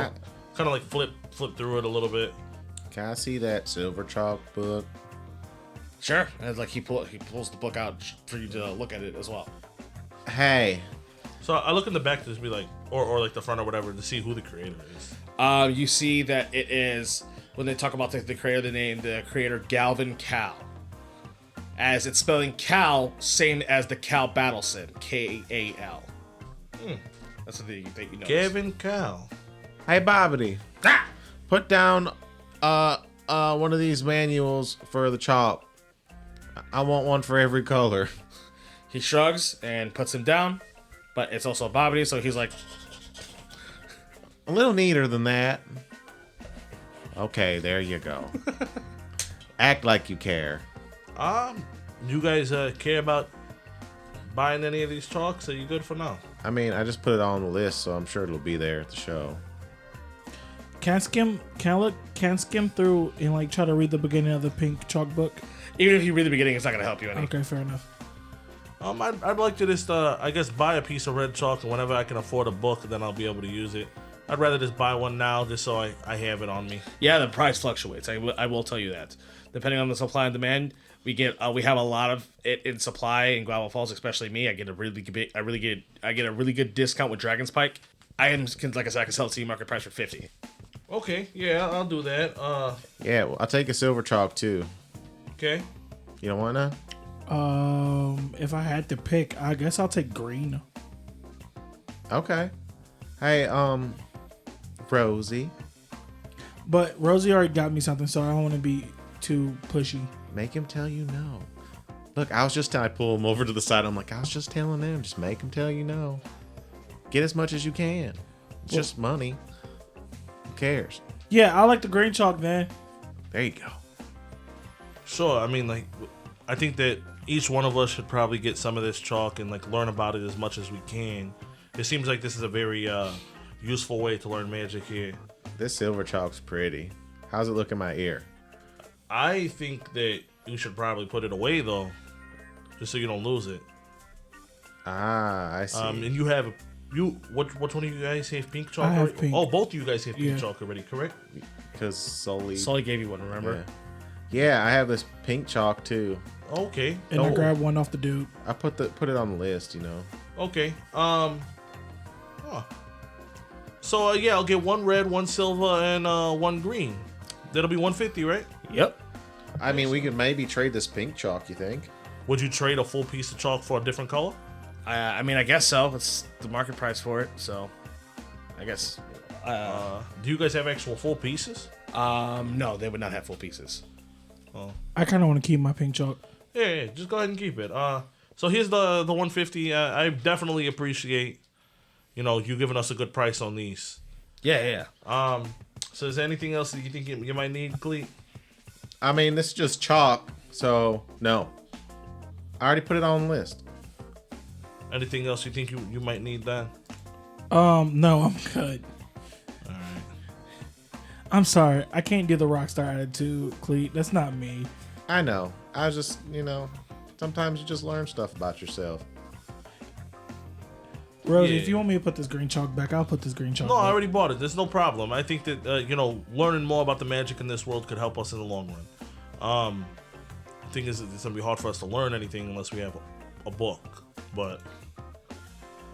[SPEAKER 3] kind of like flip through it a little bit.
[SPEAKER 4] Can I see that silver chalk book?
[SPEAKER 2] Sure. And like he pulls the book out for you to look at it as well.
[SPEAKER 4] Hey,
[SPEAKER 3] So I look in the back to just be like, or like the front or whatever, to see who the creator is.
[SPEAKER 2] You see that it is, when they talk about the creator, the creator Galvin Cal. As it's spelling Cal, same as the Cal Battleson, K-A-L. That's the thing that you know.
[SPEAKER 3] Gavin Cal.
[SPEAKER 4] hey, Bobbity, put down one of these manuals for the chalk. I want one for every color.
[SPEAKER 2] He shrugs and puts him down, but it's also Bobbity, so he's like,
[SPEAKER 4] A little neater than that. Okay, there you go. Act like you care.
[SPEAKER 3] You guys care about buying any of these chalks? Are you good for now?
[SPEAKER 4] I mean, I just put it on the list, so I'm sure it'll be there at the show.
[SPEAKER 5] Can I skim through and like try to read the beginning of the pink chalk book?
[SPEAKER 2] even if you read the beginning, it's not going to help you any.
[SPEAKER 5] Okay, fair enough.
[SPEAKER 3] I'd like to just, I guess, buy a piece of red chalk, and whenever I can afford a book, then I'll be able to use it. I'd rather just buy one now, just so I have it on me.
[SPEAKER 2] Yeah, the price fluctuates. I will tell you that. Depending on the supply and demand, we have a lot of it in supply in Guavofalls, especially me. I get a really good discount with Dragon's Pike. Like I said, I can sell it to you market price for 50.
[SPEAKER 3] Okay, yeah, I'll do that.
[SPEAKER 4] Yeah, well, I'll take a silver chalk too.
[SPEAKER 3] Okay.
[SPEAKER 4] You don't want none?
[SPEAKER 5] If I had to pick, I guess I'll take green.
[SPEAKER 4] Okay. Hey, Rosie,
[SPEAKER 5] But Rosie already got me something, so I don't want to be too pushy.
[SPEAKER 4] make him tell you no. Look, I pull him over to the side. I'm like, I was just telling them, just make him tell you no. Get as much as you can. It's just money. Who cares?
[SPEAKER 5] Yeah, I like the green chalk, man.
[SPEAKER 4] There you go.
[SPEAKER 3] Sure, I mean, like, I think that each one of us should probably get some of this chalk and, like, learn about it as much as we can. It seems like this is a very useful way to learn magic here.
[SPEAKER 4] This silver chalk's pretty. How's it look in my ear?
[SPEAKER 3] I think that you should probably put it away, though, just so you don't lose it.
[SPEAKER 4] Ah, I see.
[SPEAKER 3] And you have which one of you guys have pink chalk?
[SPEAKER 5] I have
[SPEAKER 3] already?
[SPEAKER 5] pink.
[SPEAKER 3] Oh, both of you guys have pink
[SPEAKER 5] Yeah.
[SPEAKER 3] chalk already, correct?
[SPEAKER 4] Because Sully.
[SPEAKER 2] Sully gave you one, remember?
[SPEAKER 4] Yeah, I have this pink chalk too.
[SPEAKER 3] Okay.
[SPEAKER 5] And I grabbed one off the dude.
[SPEAKER 4] I put it on the list, you know.
[SPEAKER 3] Okay. So yeah, I'll get one red, one silver, and one green. That'll be 150, right?
[SPEAKER 2] Yep.
[SPEAKER 4] I mean, we could maybe trade this pink chalk, you think?
[SPEAKER 3] Would you trade a full piece of chalk for a different color?
[SPEAKER 2] I mean, I guess so. It's the market price for it, so I guess.
[SPEAKER 3] Do you guys have actual full pieces?
[SPEAKER 2] No, they would not have full pieces.
[SPEAKER 5] I kind of want to keep my pink chalk.
[SPEAKER 3] Yeah, just go ahead and keep it. So here's the 150. I definitely appreciate, you giving us a good price on these.
[SPEAKER 2] Yeah.
[SPEAKER 3] So is there anything else that you think you might need, Cleet?
[SPEAKER 4] I mean, this is just chalk, so no. I already put it on the list.
[SPEAKER 3] Anything else you think you might need, Dan?
[SPEAKER 5] No, I'm good.
[SPEAKER 3] All right.
[SPEAKER 5] I'm sorry. I can't do the rockstar attitude, Cleet. That's not me.
[SPEAKER 4] I know. I was just, sometimes you just learn stuff about yourself.
[SPEAKER 5] Rosie,
[SPEAKER 3] Yeah.
[SPEAKER 5] if you want me to put this green chalk back, I'll put this green chalk
[SPEAKER 3] No,
[SPEAKER 5] back.
[SPEAKER 3] I already bought it. There's no problem. I think that learning more about the magic in this world could help us in the long run. The thing is, it's gonna be hard for us to learn anything unless we have a book. But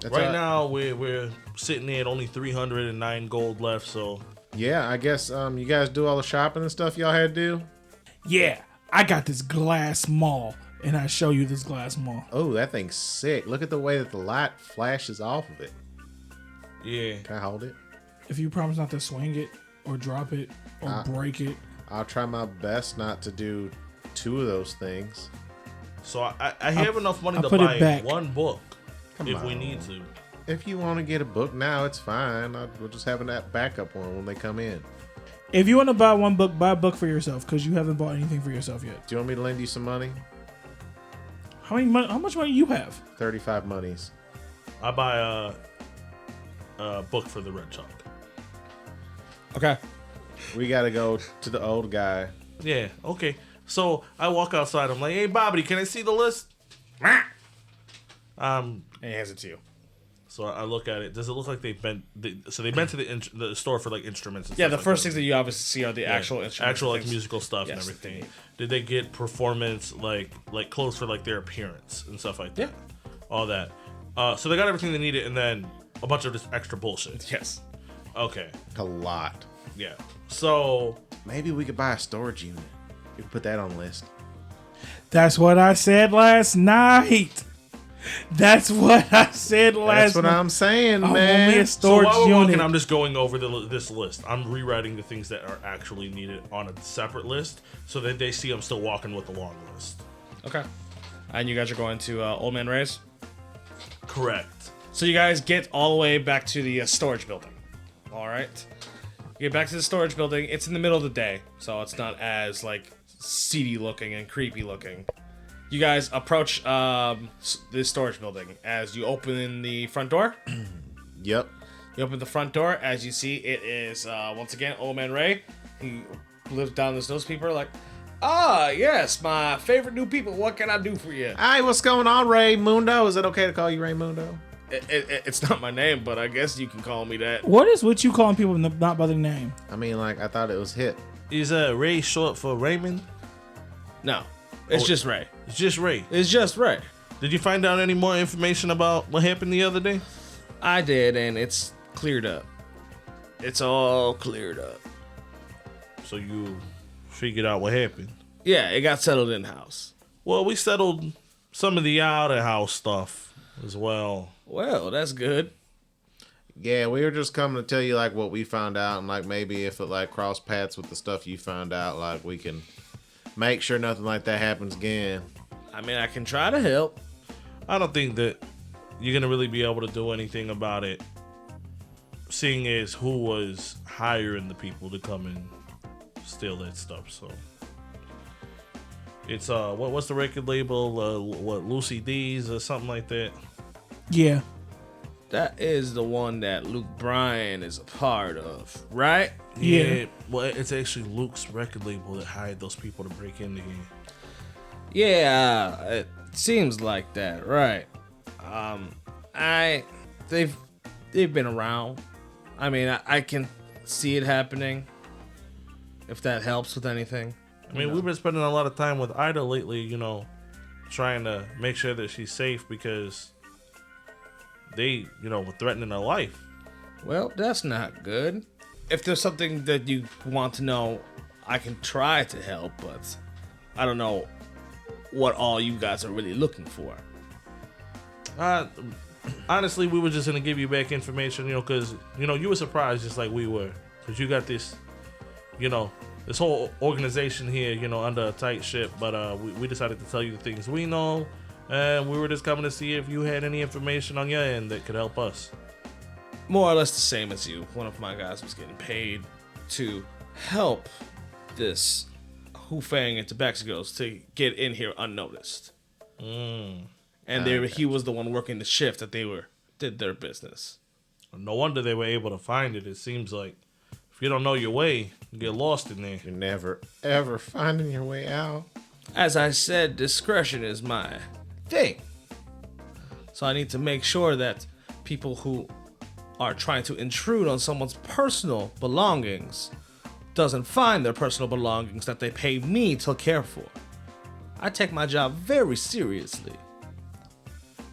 [SPEAKER 4] That's
[SPEAKER 3] right
[SPEAKER 4] all right.
[SPEAKER 3] now we're sitting there at only 309 gold left. So
[SPEAKER 4] Yeah, I guess you guys do all the shopping and stuff y'all had to do.
[SPEAKER 5] Yeah, I got this glass mall, and I show you this glass mall.
[SPEAKER 4] Oh, that thing's sick. Look at the way that the light flashes off of it.
[SPEAKER 3] yeah,
[SPEAKER 4] Can I hold it?
[SPEAKER 5] If you promise not to swing it or drop it or break it.
[SPEAKER 4] I'll try my best not to do 2 of those things.
[SPEAKER 3] so I have enough money
[SPEAKER 5] I'll
[SPEAKER 3] to
[SPEAKER 5] put it
[SPEAKER 3] buy
[SPEAKER 5] back.
[SPEAKER 3] one book
[SPEAKER 4] Come
[SPEAKER 3] if we
[SPEAKER 4] on.
[SPEAKER 3] need to.
[SPEAKER 4] If you want to get a book now, it's fine. We'll just have that backup one when they come in.
[SPEAKER 5] If you want to buy one book, buy a book for yourself because you haven't bought anything for yourself yet.
[SPEAKER 4] Do you want me to lend you some money?
[SPEAKER 5] How much money you have?
[SPEAKER 4] 35 monies.
[SPEAKER 3] I buy a book for the red chalk.
[SPEAKER 2] Okay.
[SPEAKER 4] We got to go to the old guy.
[SPEAKER 3] Yeah, okay. So I walk outside. I'm like, hey, Bobby, can I see the list?
[SPEAKER 2] And he hands it to you.
[SPEAKER 3] So I look at it. Does it look like they've been? So they've been to the store for like instruments. And
[SPEAKER 2] Yeah,
[SPEAKER 3] stuff
[SPEAKER 2] the
[SPEAKER 3] like
[SPEAKER 2] first
[SPEAKER 3] that.
[SPEAKER 2] things that you obviously see are the actual instruments.
[SPEAKER 3] actual like
[SPEAKER 2] things.
[SPEAKER 3] musical stuff
[SPEAKER 2] Yes,
[SPEAKER 3] and
[SPEAKER 2] they
[SPEAKER 3] everything.
[SPEAKER 2] need.
[SPEAKER 3] Did they get performance like clothes for like their appearance and stuff like that?
[SPEAKER 2] Yeah.
[SPEAKER 3] All that. So they got everything they needed, and then a bunch of just extra bullshit.
[SPEAKER 2] Yes.
[SPEAKER 3] Okay.
[SPEAKER 4] A lot.
[SPEAKER 3] Yeah. So
[SPEAKER 4] Maybe we could buy a storage unit. You can put that on the list.
[SPEAKER 5] That's what I said last night. That's what I said last
[SPEAKER 4] That's what
[SPEAKER 5] night.
[SPEAKER 4] I'm saying,
[SPEAKER 5] I want me
[SPEAKER 4] man.
[SPEAKER 5] a
[SPEAKER 3] So
[SPEAKER 5] storage
[SPEAKER 3] while we're
[SPEAKER 5] unit.
[SPEAKER 3] walking, I'm just going over this list. I'm rewriting the things that are actually needed on a separate list, so that they see I'm still walking with the long list.
[SPEAKER 2] Okay. And you guys are going to Old Man Ray's?
[SPEAKER 3] Correct.
[SPEAKER 2] So you guys get all the way back to the storage building. All right. You get back to the storage building. It's in the middle of the day, so it's not as like seedy looking and creepy looking. You guys approach the storage building as you open the front door.
[SPEAKER 4] Yep.
[SPEAKER 2] You open the front door. As you see, it is once again Old Man Ray. He lives down this newspaper like, yes, my favorite new people. What can I do for you?
[SPEAKER 4] Hi, what's going on, Ray Mundo? Is it okay to call you Ray Mundo?
[SPEAKER 2] It's not my name, but I guess you can call me that.
[SPEAKER 5] What is what you calling people not by their name?
[SPEAKER 4] I mean, I thought it was hip.
[SPEAKER 3] Is Ray short for Raymond?
[SPEAKER 2] No, it's just Ray.
[SPEAKER 3] It's just Ray.
[SPEAKER 2] It's just Ray.
[SPEAKER 3] Did you find out any more information about what happened the other day?
[SPEAKER 2] I did, and it's cleared up. It's all cleared up.
[SPEAKER 3] So you figured out what happened.
[SPEAKER 2] Yeah, it got settled in house.
[SPEAKER 3] Well, we settled some of the outer house stuff as well.
[SPEAKER 2] Well, that's good.
[SPEAKER 4] Yeah, we were just coming to tell you like what we found out, and like maybe if it like cross paths with the stuff you found out, like we can make sure nothing like that happens again.
[SPEAKER 2] I mean, I can try to help.
[SPEAKER 3] I don't think that you're gonna really be able to do anything about it, seeing as who was hiring the people to come and steal that stuff. So it's what's the record label? What Lucy D's or something like that.
[SPEAKER 5] Yeah.
[SPEAKER 2] That is the one that Luke Bryan is a part of, right?
[SPEAKER 5] Yeah.
[SPEAKER 3] Well, it's actually Luke's record label that hired those people to break into here.
[SPEAKER 2] Yeah, it seems like that, right? They've been around. I mean, I can see it happening. If that helps with anything.
[SPEAKER 3] I mean, we've been spending a lot of time with Ida lately, trying to make sure that she's safe because they, were threatening her life.
[SPEAKER 2] Well, that's not good. If there's something that you want to know, I can try to help, but I don't know what all you guys are really looking for.
[SPEAKER 3] Honestly, we were just going to give you back information, because, you were surprised just like we were. Because you got this, this whole organization here, under a tight ship. But we decided to tell you the things we know. And we were just coming to see if you had any information on your end that could help us.
[SPEAKER 2] More or less the same as you. One of my guys was getting paid to help this Who Fang and Tabaxicos to get in here unnoticed. And he was the one working the shift that did their business.
[SPEAKER 3] No wonder they were able to find it. It seems like if you don't know your way, you get lost in there.
[SPEAKER 4] You're never, ever finding your way out.
[SPEAKER 2] As I said, discretion is my thing. So I need to make sure that people who are trying to intrude on someone's personal belongings doesn't find their personal belongings that they pay me to care for. I take my job very seriously.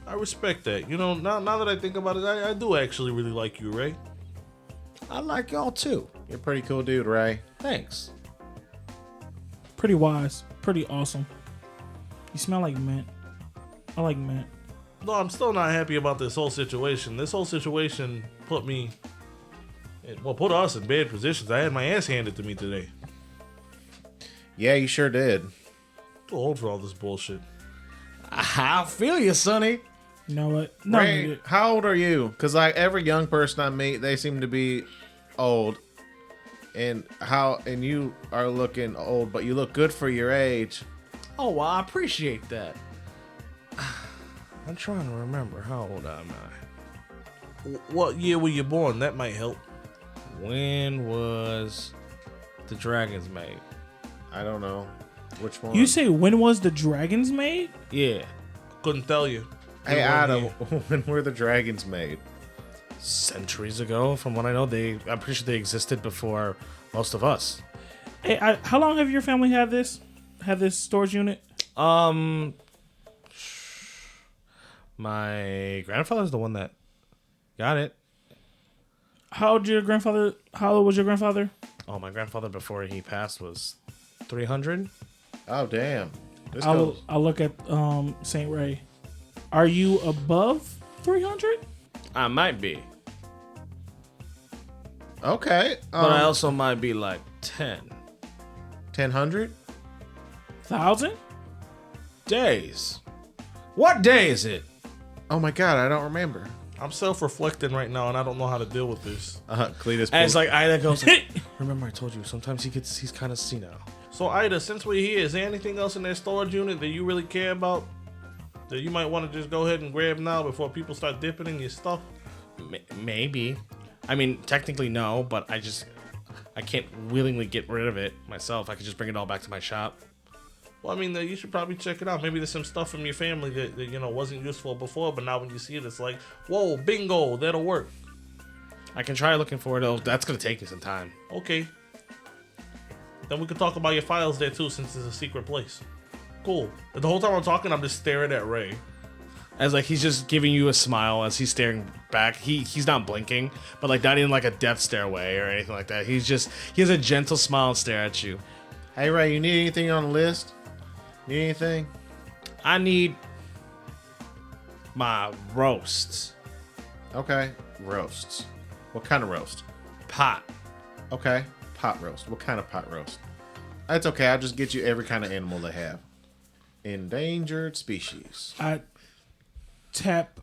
[SPEAKER 3] I respect that. You know, now that I think about it, I do actually really like you, Ray.
[SPEAKER 2] I like y'all too.
[SPEAKER 4] You're a pretty cool dude, Ray.
[SPEAKER 2] Thanks.
[SPEAKER 5] Pretty wise. Pretty awesome. You smell like mint. I like mint.
[SPEAKER 3] No, I'm still not happy about this whole situation. This whole situation put us in bad positions. I had my ass handed to me today.
[SPEAKER 4] Yeah, you sure did.
[SPEAKER 3] Too old for all this bullshit.
[SPEAKER 2] I feel you, Sonny.
[SPEAKER 5] You know what? No,
[SPEAKER 4] Ray,
[SPEAKER 5] nigga.
[SPEAKER 4] how old are you? Because like every young person I meet, they seem to be old. And you are looking old, but you look good for your age.
[SPEAKER 2] Oh, well, I appreciate that. I'm trying to remember, how old am I?
[SPEAKER 3] What year were you born? That might help.
[SPEAKER 2] When was the Dragons made?
[SPEAKER 4] I don't know. Which one?
[SPEAKER 5] You say when was the Dragons made?
[SPEAKER 2] Yeah,
[SPEAKER 3] Couldn't tell you.
[SPEAKER 4] Hey,
[SPEAKER 3] One
[SPEAKER 4] Adam,
[SPEAKER 3] year.
[SPEAKER 4] when were the dragons made?
[SPEAKER 2] centuries ago. From what I know, I'm pretty sure they existed before most of us.
[SPEAKER 5] Hey, how long have your family had this storage unit?
[SPEAKER 2] My grandfather's the one that got it.
[SPEAKER 5] How old was your grandfather?
[SPEAKER 2] Oh, my grandfather before he passed was 300.
[SPEAKER 4] Oh, damn. This
[SPEAKER 5] I'll
[SPEAKER 4] goes.
[SPEAKER 5] look at Saint Ray. Are you above 300?
[SPEAKER 2] I might be,
[SPEAKER 4] Okay.
[SPEAKER 2] but I also might be like 10
[SPEAKER 4] 1000?
[SPEAKER 5] 1,000?
[SPEAKER 2] days. What day is it?
[SPEAKER 4] Oh my god, I don't remember.
[SPEAKER 3] I'm self-reflecting right now, and I don't know how to deal with this.
[SPEAKER 4] Cletus.
[SPEAKER 2] And it's like Ida goes, remember I told you, sometimes he's kind of senile.
[SPEAKER 3] So, Ida, since we're here, is there anything else in that storage unit that you really care about? That you might want to just go ahead and grab now before people start dipping in your stuff?
[SPEAKER 2] Maybe. I mean, technically no, but I can't willingly get rid of it myself. I could just bring it all back to my shop.
[SPEAKER 3] Well, I mean, you should probably check it out. Maybe there's some stuff from your family that wasn't useful before, but now when you see it, it's like, whoa, bingo, that'll work.
[SPEAKER 2] I can try looking for it. That's going to take me some time.
[SPEAKER 3] Okay. Then we could talk about your files there, too, since it's a secret place. Cool. The whole time I'm talking, I'm just staring at Ray.
[SPEAKER 2] As like he's just giving you a smile as he's staring back. He's not blinking, but like not in like a death stare way or anything like that. He has a gentle smile and stare at you.
[SPEAKER 4] Hey Ray, you need anything on the list? Need anything?
[SPEAKER 2] I need my roasts.
[SPEAKER 4] Okay. Roasts. What kind of roast?
[SPEAKER 2] Pot.
[SPEAKER 4] Okay. Pot roast. What kind of pot roast? That's okay. I'll just get you every kind of animal they have. Endangered species.
[SPEAKER 5] I tap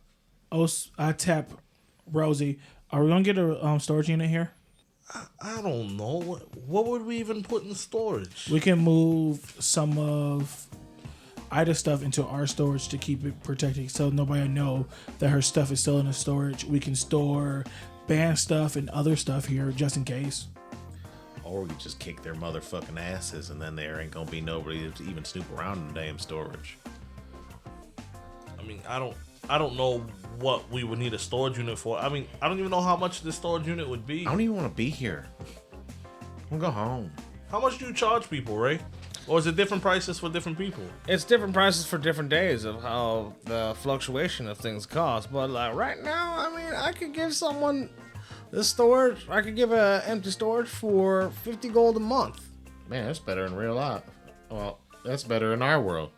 [SPEAKER 5] Rosie. Are we gonna get a storage unit here?
[SPEAKER 3] I don't know. What would we even put in storage?
[SPEAKER 5] We can move some of Ida's stuff into our storage to keep it protected, so nobody know that her stuff is still in the storage. We can store band stuff and other stuff here just in case.
[SPEAKER 4] Or we just kick their motherfucking asses and then there ain't gonna be nobody to even snoop around in the damn storage.
[SPEAKER 3] I mean, I don't know what we would need a storage unit for. I mean, I don't even know how much this storage unit would be.
[SPEAKER 4] I don't even want to be here. I'm gonna go home.
[SPEAKER 3] How much do you charge people, Ray? Or is it different prices for different people?
[SPEAKER 2] It's different prices for different days of how the fluctuation of things cost. But like right now, I mean, I could give someone this storage. I could give an empty storage for 50 gold a month.
[SPEAKER 4] Man, that's better in real life. Well, that's better in our world.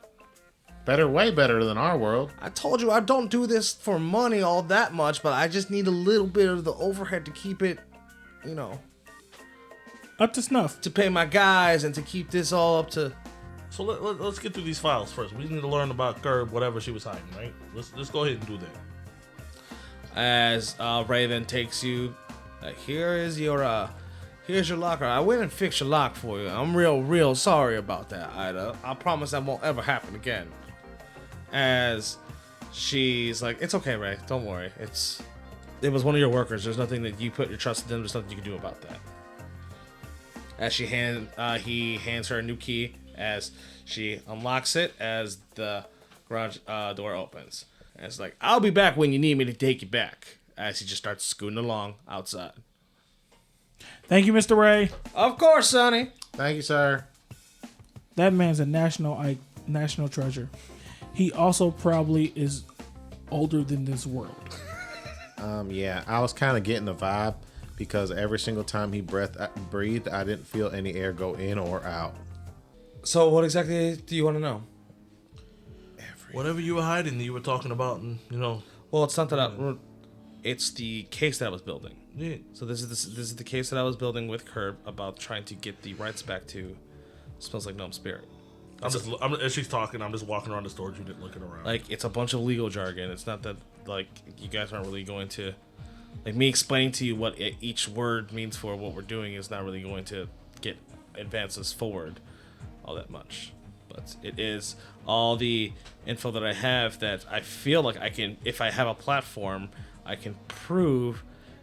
[SPEAKER 4] Better, way better than our world.
[SPEAKER 2] I told you I don't do this for money all that much, but I just need a little bit of the overhead to keep it,
[SPEAKER 5] Up to snuff.
[SPEAKER 2] to pay my guys and to keep this all up to.
[SPEAKER 3] So let's get through these files first. We need to learn about Curb, whatever she was hiding, right? Let's go ahead and do that.
[SPEAKER 2] As Ray then takes you, here is your
[SPEAKER 8] Here's your locker. I went and fixed your lock for you. I'm real sorry about that, Ida. I promise that won't ever happen again. As she's like, it's okay, Ray. Don't worry. It was one of your workers. There's nothing that you put your trust in them. There's nothing you can do about that. As he hands her a new key as she unlocks it as the garage door opens. And it's like, I'll be back when you need me to take you back. As he just starts scooting along outside.
[SPEAKER 5] Thank you, Mr. Ray.
[SPEAKER 8] Of course, Sonny.
[SPEAKER 4] Thank you, sir.
[SPEAKER 5] That man's a national treasure. He also probably is older than this world.
[SPEAKER 4] Yeah, I was kind of getting the vibe because every single time he breathed, I didn't feel any air go in or out.
[SPEAKER 8] So what exactly do you want to know?
[SPEAKER 3] Whatever you were hiding, you were talking about, and
[SPEAKER 8] Well, it's not that it's the case that I was building.
[SPEAKER 3] Yeah.
[SPEAKER 8] So this is the case that I was building with Curb about trying to get the rights back to Smells Like Gnome Spirit.
[SPEAKER 3] As she's talking, I'm just walking around the storage unit looking around.
[SPEAKER 8] Like, it's a bunch of legal jargon. It's not that, like, you guys aren't really going to... Like, me explaining to you what each word means for what we're doing is not really going to get advances forward all that much. But it is all the info that I have that I feel like I can... If I have a platform, I can prove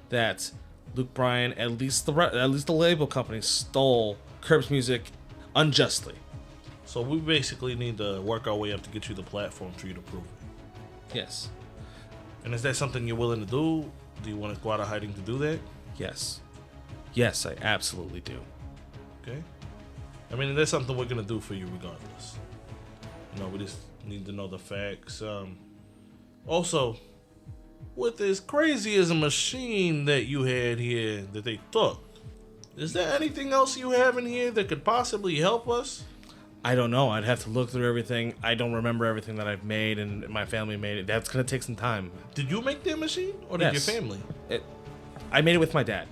[SPEAKER 8] that Luke Bryan, at least the label company, stole Curb's music unjustly.
[SPEAKER 3] So we basically need to work our way up to get you the platform for you to prove it.
[SPEAKER 8] Yes.
[SPEAKER 3] And is that something you're willing to do? Do you want to go out of hiding to do that?
[SPEAKER 8] Yes. Yes, I absolutely do.
[SPEAKER 3] Okay. I mean, that's something we're going to do for you regardless. We just need to know the facts. Also, with as crazy as a machine that you had here that they took, is there anything else you have in here that could possibly help us?
[SPEAKER 8] I don't know. I'd have to look through everything. I don't remember everything that I've made and my family made it. That's going to take some time.
[SPEAKER 3] Did you make that machine? Or did
[SPEAKER 8] Yes.
[SPEAKER 3] your family?
[SPEAKER 8] I made it with my dad.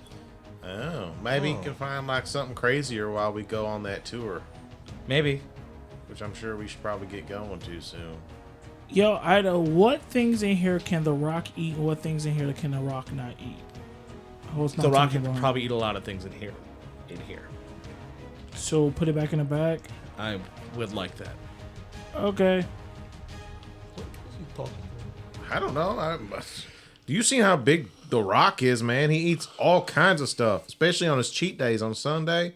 [SPEAKER 4] Oh, maybe you can find like something crazier while we go on that tour,
[SPEAKER 8] Maybe.
[SPEAKER 4] which I'm sure we should probably get going to soon.
[SPEAKER 5] Yo, Ida, what things in here can the Rock eat and what things in here can the Rock not eat? I was not
[SPEAKER 8] The Rock
[SPEAKER 5] talking
[SPEAKER 8] can
[SPEAKER 5] about-
[SPEAKER 8] probably eat a lot of things in here.
[SPEAKER 5] So put it back in the bag.
[SPEAKER 8] I would like that.
[SPEAKER 5] Okay.
[SPEAKER 4] I don't know. You seen how big The Rock is, man? He eats all kinds of stuff, especially on his cheat days on Sunday.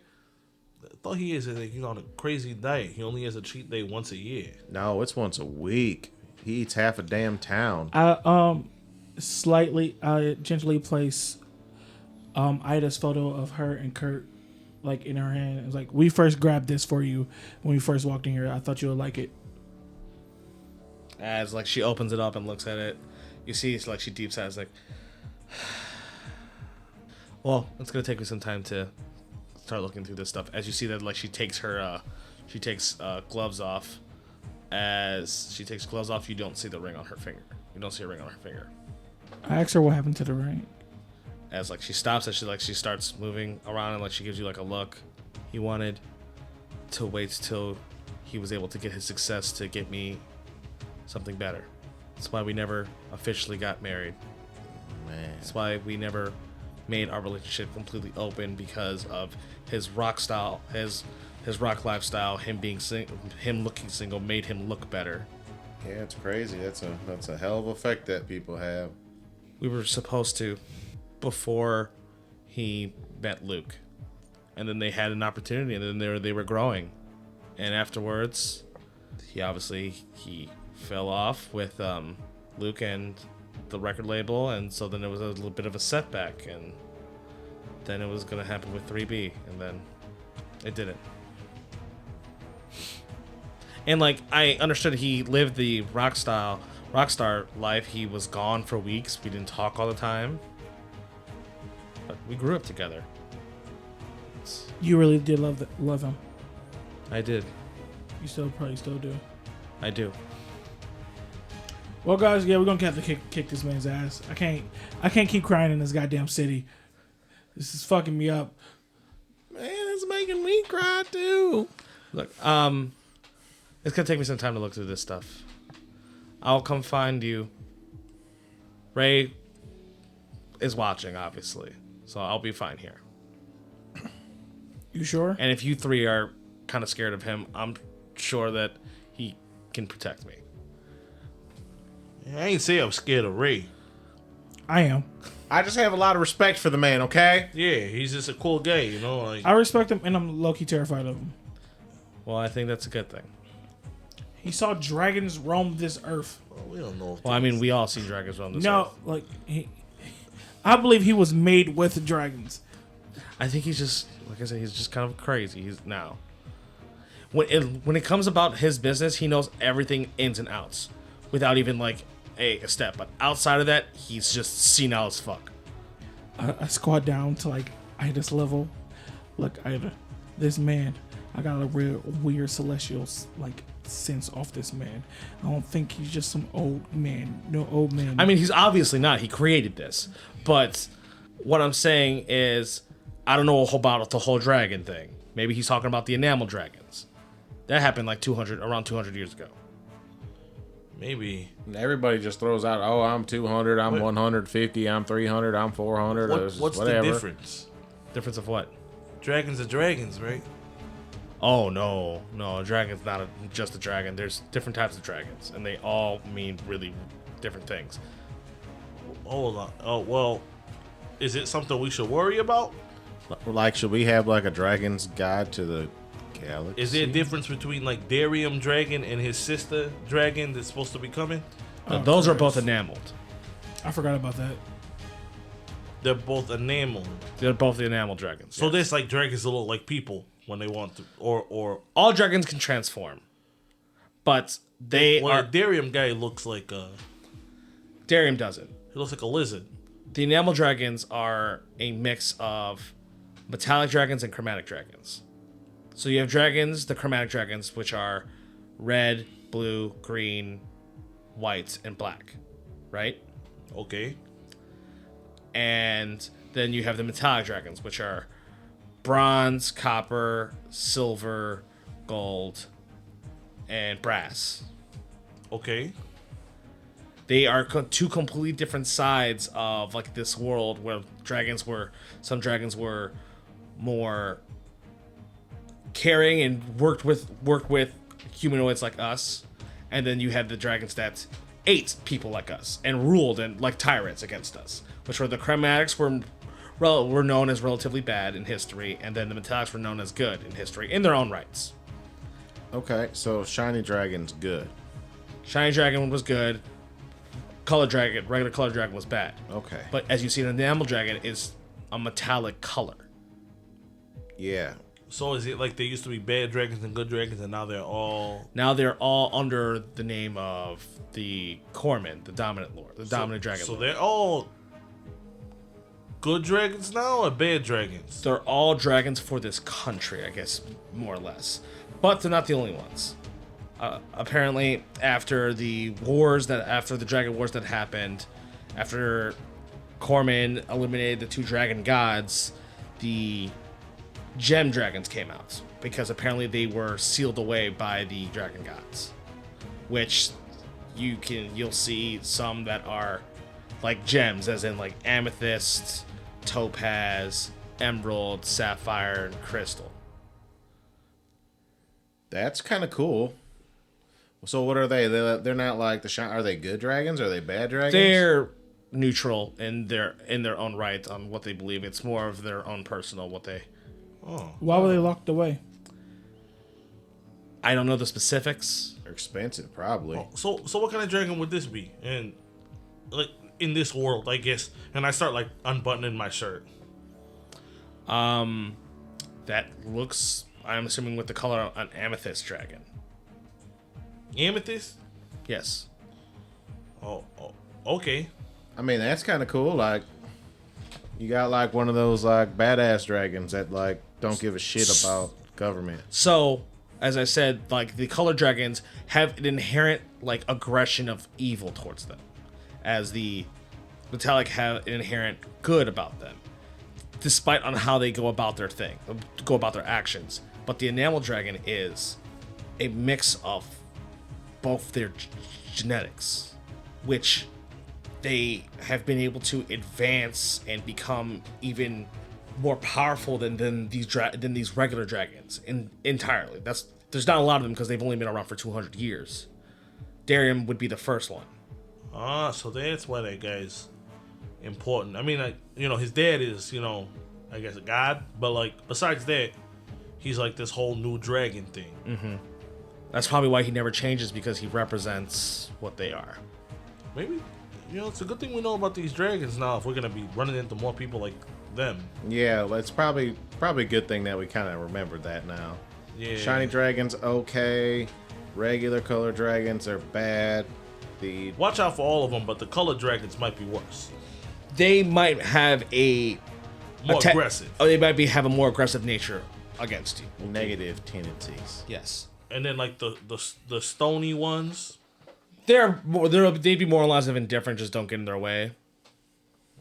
[SPEAKER 3] I thought he's on a crazy diet. He only has a cheat day once a year.
[SPEAKER 4] No, it's once a week. He eats half a damn town.
[SPEAKER 5] I gently place Ida's photo of her and Kurt like in her hand. It was like, we first grabbed this for you when we first walked in here. I thought you would like it.
[SPEAKER 8] As like she opens it up and looks at it, you see it's like she deep sighs like, well, it's gonna take me some time to start looking through this stuff. As you see that like she takes gloves off. As she takes gloves off, you don't see the ring on her finger. You don't see a ring on her finger.
[SPEAKER 5] I asked her what happened to the ring.
[SPEAKER 8] As like she stops, as she starts moving around and like she gives you like a look. He wanted to wait till he was able to get his success to get me something better. That's why we never officially got married.
[SPEAKER 4] Man.
[SPEAKER 8] That's why we never made our relationship completely open, because of his rock style, his rock lifestyle. Him looking single made him look better.
[SPEAKER 4] Yeah, it's crazy. That's a hell of an effect that people have.
[SPEAKER 8] We were supposed to, before he met Luke, and then they had an opportunity, and then they were growing, and afterwards, he fell off with Luke and the record label, and so then it was a little bit of a setback, and then it was gonna happen with 3B, and then it didn't. And like I understood, he lived the rockstar life. He was gone for weeks. We didn't talk all the time. But we grew up together.
[SPEAKER 5] You really did love him.
[SPEAKER 8] I did.
[SPEAKER 5] You probably still do.
[SPEAKER 8] I do.
[SPEAKER 5] Well, guys, yeah, we're gonna have to kick this man's ass. I can't keep crying in this goddamn city. This is fucking me up.
[SPEAKER 8] Man, it's making me cry too. Look, it's gonna take me some time to look through this stuff. I'll come find you. Ray is watching, obviously, so I'll be fine here.
[SPEAKER 5] You sure?
[SPEAKER 2] And if you three are kind of scared of him, I'm sure that he can protect me.
[SPEAKER 3] I ain't say I'm scared of Ray.
[SPEAKER 5] I am.
[SPEAKER 4] I just have a lot of respect for the man, okay?
[SPEAKER 3] Yeah, he's just a cool guy, you know. Like,
[SPEAKER 5] I respect him, and I'm low-key terrified of him.
[SPEAKER 2] Well, I think that's a good thing.
[SPEAKER 5] He saw dragons roam this earth.
[SPEAKER 3] well, we don't know.
[SPEAKER 2] Well, I mean, we all see dragons on this
[SPEAKER 5] No,
[SPEAKER 2] earth.
[SPEAKER 5] like I believe he was made with dragons.
[SPEAKER 2] I think he's just, like I said, he's just kind of crazy. He's now. When it comes about his business, he knows everything ins and outs without even like a step. But outside of that, he's just senile as fuck.
[SPEAKER 5] I squat down to like Ida's level. Look, Ida, this man, I got a real weird celestial like sense off this man. I don't think he's just some old man. No old man.
[SPEAKER 2] I mean, he's obviously not. He created this. But what I'm saying is, I don't know about the whole dragon thing. Maybe he's talking about the enamel dragons. That happened like around 200 years ago.
[SPEAKER 3] Maybe.
[SPEAKER 4] Everybody just throws out, oh, I'm 200, I'm 150, I'm 300, I'm 400.
[SPEAKER 3] What's
[SPEAKER 4] whatever.
[SPEAKER 3] the difference?
[SPEAKER 2] Difference of what?
[SPEAKER 3] Dragons are dragons, right?
[SPEAKER 2] Oh, no. No, a dragon's not just a dragon. There's different types of dragons, and they all mean really different things.
[SPEAKER 3] Hold on. Oh, well, is it something we should worry about?
[SPEAKER 4] Like, should we have like a dragon's guide to the galaxy?
[SPEAKER 3] Is there a difference between like Darium Dragon and his sister dragon that's supposed to be coming?
[SPEAKER 2] Those are both enameled.
[SPEAKER 5] I forgot about that.
[SPEAKER 3] They're both enameled.
[SPEAKER 2] They're both the enamel dragons.
[SPEAKER 3] So
[SPEAKER 2] yes.
[SPEAKER 3] there's like dragons that look like people when they want to, or
[SPEAKER 2] All dragons can transform, but they
[SPEAKER 3] well,
[SPEAKER 2] are.
[SPEAKER 3] the Darium guy looks like
[SPEAKER 2] Darium doesn't.
[SPEAKER 3] he looks like a lizard.
[SPEAKER 2] The enamel dragons are a mix of metallic dragons and chromatic dragons. So you have dragons, the chromatic dragons, which are red, blue, green, white, and black, right?
[SPEAKER 3] Okay.
[SPEAKER 2] And then you have the metallic dragons, which are bronze, copper, silver, gold, and brass.
[SPEAKER 3] Okay.
[SPEAKER 2] They are two completely different sides of like this world where some dragons were more caring and worked with humanoids like us, and then you had the dragons that ate people like us and ruled and like tyrants against us, which were the chromatics were known as relatively bad in history, and then the metallics were known as good in history in their own rights.
[SPEAKER 4] Okay, so shiny dragon's good.
[SPEAKER 2] Shiny dragon was good. Regular color dragon was bad.
[SPEAKER 4] Okay.
[SPEAKER 2] But as you see, an enamel dragon is a metallic color.
[SPEAKER 4] Yeah.
[SPEAKER 3] So is it like there used to be bad dragons and good dragons, and now they're all?
[SPEAKER 2] Now they're all under the name of the Corman, the dominant lord, the dominant dragon
[SPEAKER 3] So
[SPEAKER 2] lord.
[SPEAKER 3] they're all good dragons now, or bad dragons?
[SPEAKER 2] They're all dragons for this country, I guess, more or less. But they're not the only ones. Apparently, after the dragon wars that happened, after Corman eliminated the two dragon gods, the gem dragons came out because apparently they were sealed away by the dragon gods, which you'll see some that are like gems, as in like amethyst, topaz, emerald, sapphire, and crystal.
[SPEAKER 4] That's kind of cool. So what are they? They're not like the shine. Are they good dragons? Are they bad dragons?
[SPEAKER 2] They're neutral in their own right on what they believe. It's more of their own personal what they.
[SPEAKER 5] Why were they locked away?
[SPEAKER 2] I don't know the specifics.
[SPEAKER 4] They're expensive, probably.
[SPEAKER 3] So what kind of dragon would this be? And like in this world, I guess. And I start like unbuttoning my shirt.
[SPEAKER 2] That looks, I'm assuming, with the color an amethyst dragon.
[SPEAKER 3] Amethyst?
[SPEAKER 2] Yes.
[SPEAKER 3] Oh, okay.
[SPEAKER 4] I mean, that's kind of cool. Like, you got like one of those like badass dragons that like don't give a shit about government.
[SPEAKER 2] So, as I said, like the color dragons have an inherent like aggression of evil towards them, as the metallic have an inherent good about them, despite on how they go about their actions. But the enamel dragon is a mix of both their genetics, which they have been able to advance and become even more powerful than these regular dragons entirely. There's not a lot of them because they've only been around for 200 years. Darium would be the first one.
[SPEAKER 3] Ah, so that's why that guy's important. I mean, like, you know, his dad is, you know, I guess a god, but like besides that, he's like this whole new dragon thing.
[SPEAKER 2] Mm-hmm. That's probably why he never changes, because he represents what they are.
[SPEAKER 3] Maybe, you know, it's a good thing we know about these dragons now if we're gonna be running into more people like them.
[SPEAKER 4] Yeah, well, it's probably a good thing that we kind of remembered that now.
[SPEAKER 3] Yeah.
[SPEAKER 4] Shiny dragons, okay. Regular color dragons are bad.
[SPEAKER 3] Watch out for all of them, but the colored dragons might be worse.
[SPEAKER 2] They might have
[SPEAKER 3] More aggressive.
[SPEAKER 2] Oh, they might have a more aggressive nature against you.
[SPEAKER 4] Negative tendencies.
[SPEAKER 2] Yes.
[SPEAKER 3] And then like the stony ones.
[SPEAKER 2] They'd be more or less indifferent, just don't get in their way.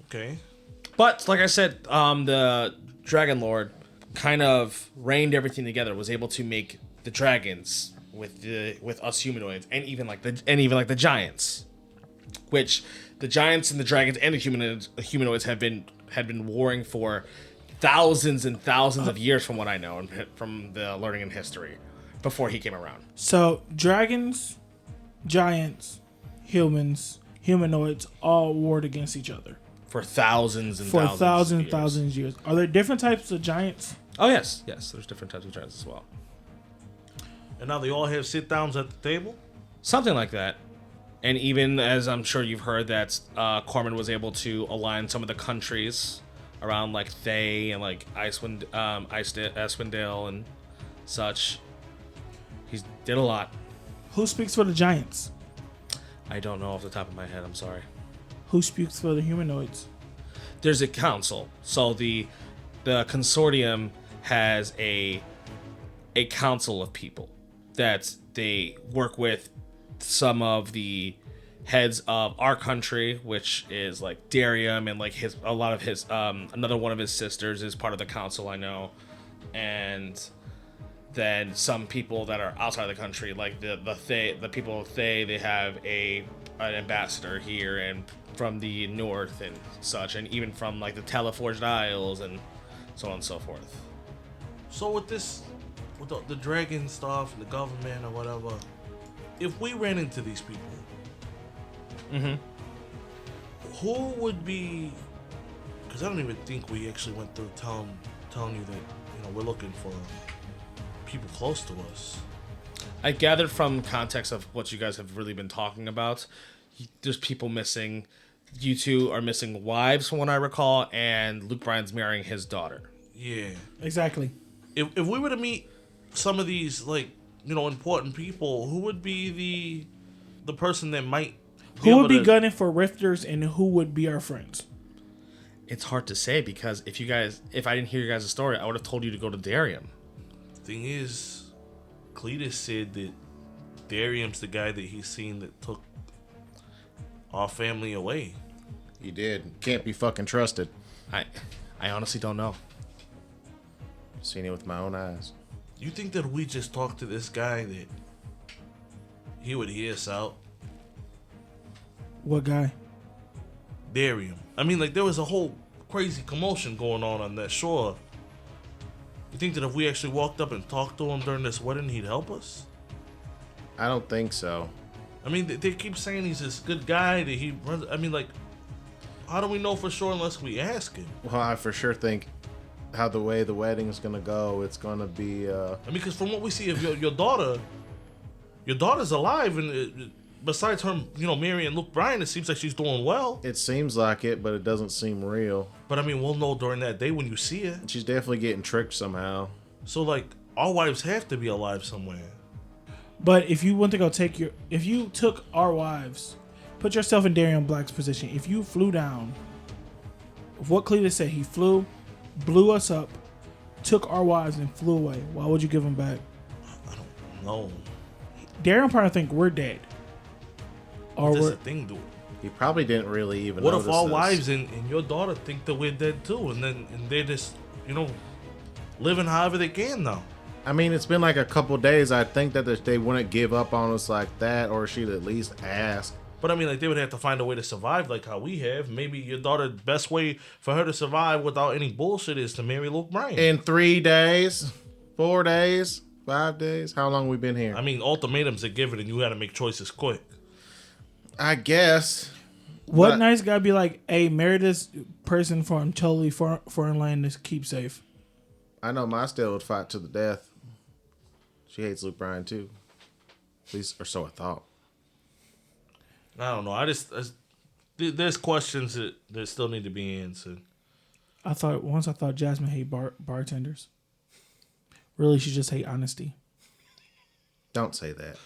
[SPEAKER 3] Okay.
[SPEAKER 2] But like I said, the Dragon Lord kind of reined everything together, was able to make the dragons with us humanoids, and even like the giants, which the giants and the dragons and the humanoids had been warring for thousands and thousands of years, from what I know and from the learning in history, before he came around.
[SPEAKER 5] So dragons, giants, humanoids all warred against each other
[SPEAKER 2] For thousands and
[SPEAKER 5] for
[SPEAKER 2] thousands
[SPEAKER 5] thousands of years. Are there different types of giants?
[SPEAKER 2] Oh yes, there's different types of giants as well.
[SPEAKER 3] And now they all have sit downs at the table.
[SPEAKER 2] Something like that. And even, as I'm sure you've heard, that Corman was able to align some of the countries around like Thay and like Icewind and such. He did a lot.
[SPEAKER 5] Who speaks for the giants?
[SPEAKER 2] I don't know off the top of my head, I'm sorry.
[SPEAKER 5] Who speaks for the humanoids?
[SPEAKER 2] There's a council. So the consortium has a council of people that they work with. Some of the heads of our country, which is like Darium, and like another one of his sisters is part of the council, I know. And then some people that are outside of the country, like the people of Thay, they have an ambassador here, and from the north and such, and even from like the Teleforged Isles and so on and so forth.
[SPEAKER 3] So with the dragon stuff and the government or whatever, if we ran into these people, who would be? Because I don't even think we actually went through telling you that, you know, we're looking for people close to us.
[SPEAKER 2] I gathered from context of what you guys have really been talking about, there's people missing. You two are missing wives, from what I recall, and Luke Bryan's marrying his daughter.
[SPEAKER 3] Yeah.
[SPEAKER 5] Exactly.
[SPEAKER 3] If we were to meet some of these, like, you know, important people, who would be the person that might
[SPEAKER 5] who would be gunning for rifters, and who would be our friends?
[SPEAKER 2] It's hard to say, because if I didn't hear your guys' story, I would have told you to go to Darium.
[SPEAKER 3] Thing is, Cletus said that Darium's the guy that he's seen that took our family away.
[SPEAKER 4] He did. Can't be fucking trusted.
[SPEAKER 2] I honestly don't know.
[SPEAKER 4] Seen it with my own eyes.
[SPEAKER 3] You think that we just talked to this guy that he would hear us out?
[SPEAKER 5] What guy?
[SPEAKER 3] Darium. I mean, like, there was a whole crazy commotion going on that shore. You think that if we actually walked up and talked to him during this wedding, he'd help us?
[SPEAKER 4] I don't think so.
[SPEAKER 3] I mean, they keep saying he's this good guy that he runs. I mean, like, how do we know for sure unless we ask him?
[SPEAKER 4] Well, I for sure think how the way the wedding's gonna go, it's gonna be.
[SPEAKER 3] I mean, because from what we see of your daughter's alive, and besides her, you know, marrying Luke Bryan, it seems like she's doing well.
[SPEAKER 4] It seems like it, but it doesn't seem real.
[SPEAKER 3] But I mean, we'll know during that day when you see her.
[SPEAKER 4] She's definitely getting tricked somehow.
[SPEAKER 3] So, like, our wives have to be alive somewhere.
[SPEAKER 5] But if you want to go if you took our wives, put yourself in Darium Black's position. If you flew down, what Cletus said, he flew, blew us up, took our wives and flew away. Why would you give them back?
[SPEAKER 3] I don't know.
[SPEAKER 5] Darium probably think we're dead. Or
[SPEAKER 3] That's
[SPEAKER 5] we're,
[SPEAKER 3] the thing, dude.
[SPEAKER 4] He probably didn't really even.
[SPEAKER 3] What if
[SPEAKER 4] notice
[SPEAKER 3] our
[SPEAKER 4] this.
[SPEAKER 3] wives and your daughter think that we're dead too, and they're just, you know, living however they can now?
[SPEAKER 4] I mean, it's been like a couple days. I think that they wouldn't give up on us like that, or she'd at least ask.
[SPEAKER 3] But I mean, like, they would have to find a way to survive like how we have. Maybe your daughter, best way for her to survive without any bullshit is to marry Luke Bryan.
[SPEAKER 4] In 3 days, 4 days, 5 days. How long we been here?
[SPEAKER 3] I mean, ultimatums are given and you got to make choices quick.
[SPEAKER 4] I guess.
[SPEAKER 5] What
[SPEAKER 4] But-
[SPEAKER 5] nice guy be like, hey, marry this person from totally foreign land to keep safe?
[SPEAKER 4] I know my still would fight to the death. She hates Luke Bryan too. At least, or so I thought.
[SPEAKER 3] I don't know. There's questions that still need to be answered.
[SPEAKER 5] I thought Jasmine hate bartenders. Really, she just hate honesty.
[SPEAKER 4] Don't say that.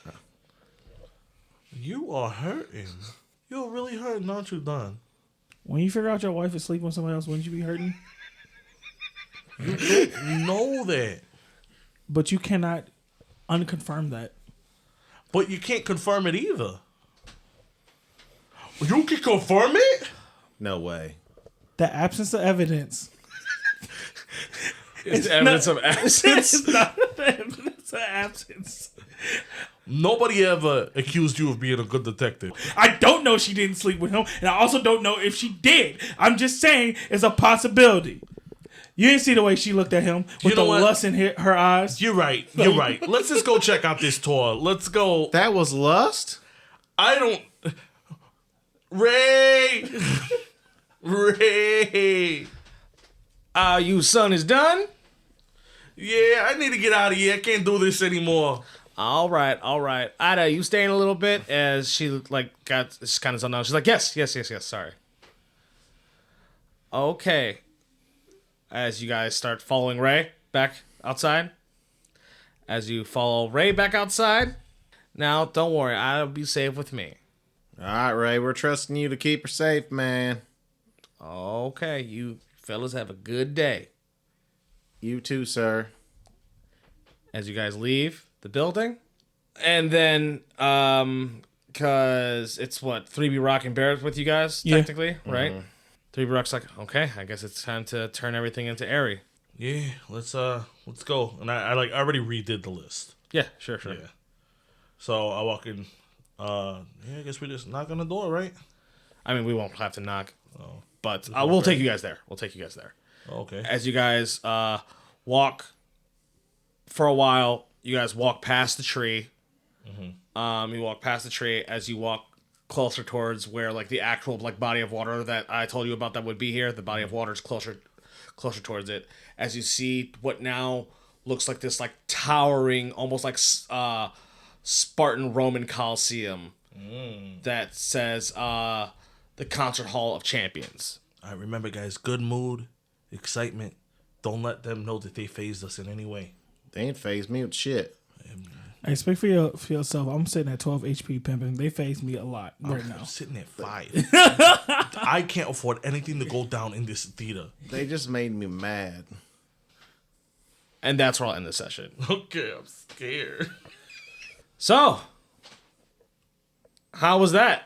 [SPEAKER 3] You are hurting. You're really hurting, aren't you, Don?
[SPEAKER 5] When you figure out your wife is sleeping with somebody else, wouldn't you be hurting?
[SPEAKER 3] You don't know that.
[SPEAKER 5] But you cannot unconfirm that.
[SPEAKER 3] But you can't confirm it either. You can confirm it?
[SPEAKER 4] No way.
[SPEAKER 5] The absence of evidence.
[SPEAKER 2] It's evidence of absence.
[SPEAKER 5] It's not the evidence of absence.
[SPEAKER 3] Nobody ever accused you of being a good detective.
[SPEAKER 5] I don't know she didn't sleep with him, and I also don't know if she did. I'm just saying it's a possibility. You didn't see the way she looked at him with the lust in her eyes.
[SPEAKER 3] You're right. You're right. Let's just go check out this tour. Let's go.
[SPEAKER 4] That was lust?
[SPEAKER 3] I don't. Ray! Ray!
[SPEAKER 2] You son is done?
[SPEAKER 3] Yeah, I need to get out of here. I can't do this anymore.
[SPEAKER 2] All right. Ida, you staying a little bit? As she got kind of zoned out. She's like, yes. Sorry. Okay. As you guys start following Ray back outside. As you follow Ray back outside. Now, don't worry. I'll be safe with me.
[SPEAKER 4] All right, Ray. We're trusting you to keep her safe, man.
[SPEAKER 2] Okay. You fellas have a good day.
[SPEAKER 4] You too, sir.
[SPEAKER 2] As you guys leave the building. And then, because it's what, 3B Rock and Bears with you guys, technically, right? 3B Rock's like, okay, I guess it's time to turn everything into Airy.
[SPEAKER 3] Yeah, let's go. And I already redid the list.
[SPEAKER 2] Yeah, sure.
[SPEAKER 3] Yeah. So I walk in. I guess we just knock on the door, right?
[SPEAKER 2] I mean, we won't have to knock, but we'll take you guys there.
[SPEAKER 3] Okay.
[SPEAKER 2] As you guys walk for a while, you guys walk past the tree. You walk past the tree as you walk closer towards where the actual body of water that I told you about that would be here. The body of water is closer towards it. As you see what now looks like this towering, almost like Spartan Roman Coliseum that says the Concert Hall of Champions.
[SPEAKER 3] All right, remember, guys, good mood, excitement. Don't let them know that they phased us in any way.
[SPEAKER 4] They ain't phased me with shit.
[SPEAKER 5] Hey, speak for yourself. I'm sitting at 12 HP pimping. They phase me a lot right now.
[SPEAKER 3] I'm sitting at 5. I can't afford anything to go down in this theater.
[SPEAKER 4] They just made me mad.
[SPEAKER 2] And that's where I'll end the session.
[SPEAKER 3] Okay, I'm scared.
[SPEAKER 2] So, how was that?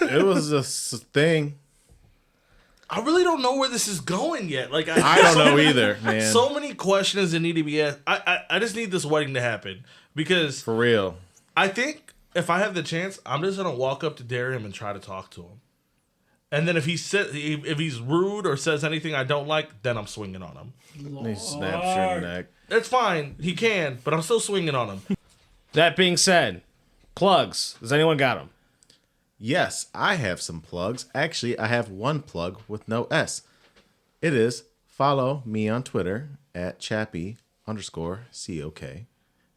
[SPEAKER 4] It was a thing.
[SPEAKER 3] I really don't know where this is going yet.
[SPEAKER 4] I don't know either, man.
[SPEAKER 3] So many questions that need to be asked. I just need this wedding to happen because
[SPEAKER 4] For real.
[SPEAKER 3] I think if I have the chance, I'm just gonna walk up to Darium and try to talk to him. And then if he's rude or says anything I don't like, then I'm swinging on him.
[SPEAKER 4] He snaps your neck.
[SPEAKER 3] It's fine, he can, but I'm still swinging on him.
[SPEAKER 2] That being said, plugs. Does anyone got them?
[SPEAKER 4] Yes, I have some plugs. Actually, I have one plug with no S. It is follow me on Twitter at Chappie_COK.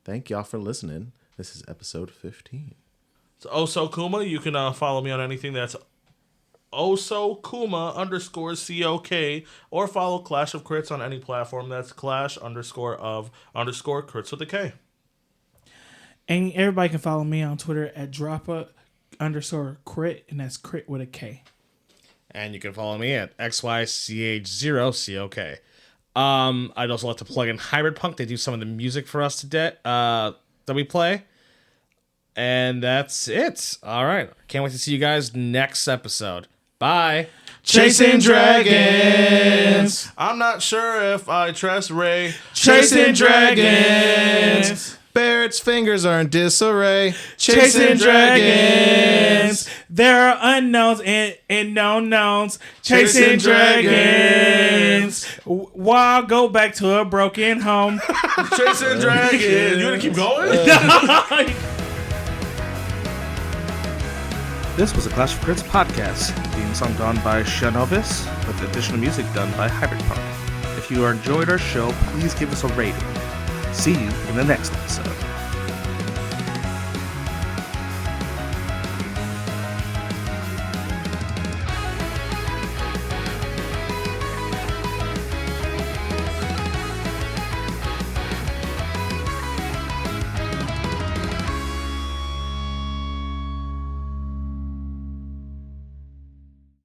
[SPEAKER 4] Thank y'all for listening. This is episode 15.
[SPEAKER 3] So Oso Kuma, you can follow me on anything that's Oso Kuma _COK, or follow Clash of Crits on any platform that's Clash_of_Crits with a K.
[SPEAKER 5] And everybody can follow me on Twitter at Droppa_crit, and that's crit with a K.
[SPEAKER 2] And you can follow me at XYCH0COK. I'd also like to plug in Hybrid Punk. They do some of the music for us that we play. And that's it. All right. Can't wait to see you guys next episode. Bye.
[SPEAKER 5] Chasing dragons.
[SPEAKER 3] I'm not sure if I trust Ray.
[SPEAKER 5] Chasing dragons.
[SPEAKER 4] Barrett's fingers are in disarray.
[SPEAKER 5] Chasing dragons. There are unknowns and known knowns. Chasing dragons. While go back to a broken home.
[SPEAKER 3] Chasing dragons. You gonna keep going?
[SPEAKER 6] This was a Clash of Crits podcast. Theme song done by Shanovis, with additional music done by Hybrid Punk. If you enjoyed our show, please give us a rating. See you in the next episode.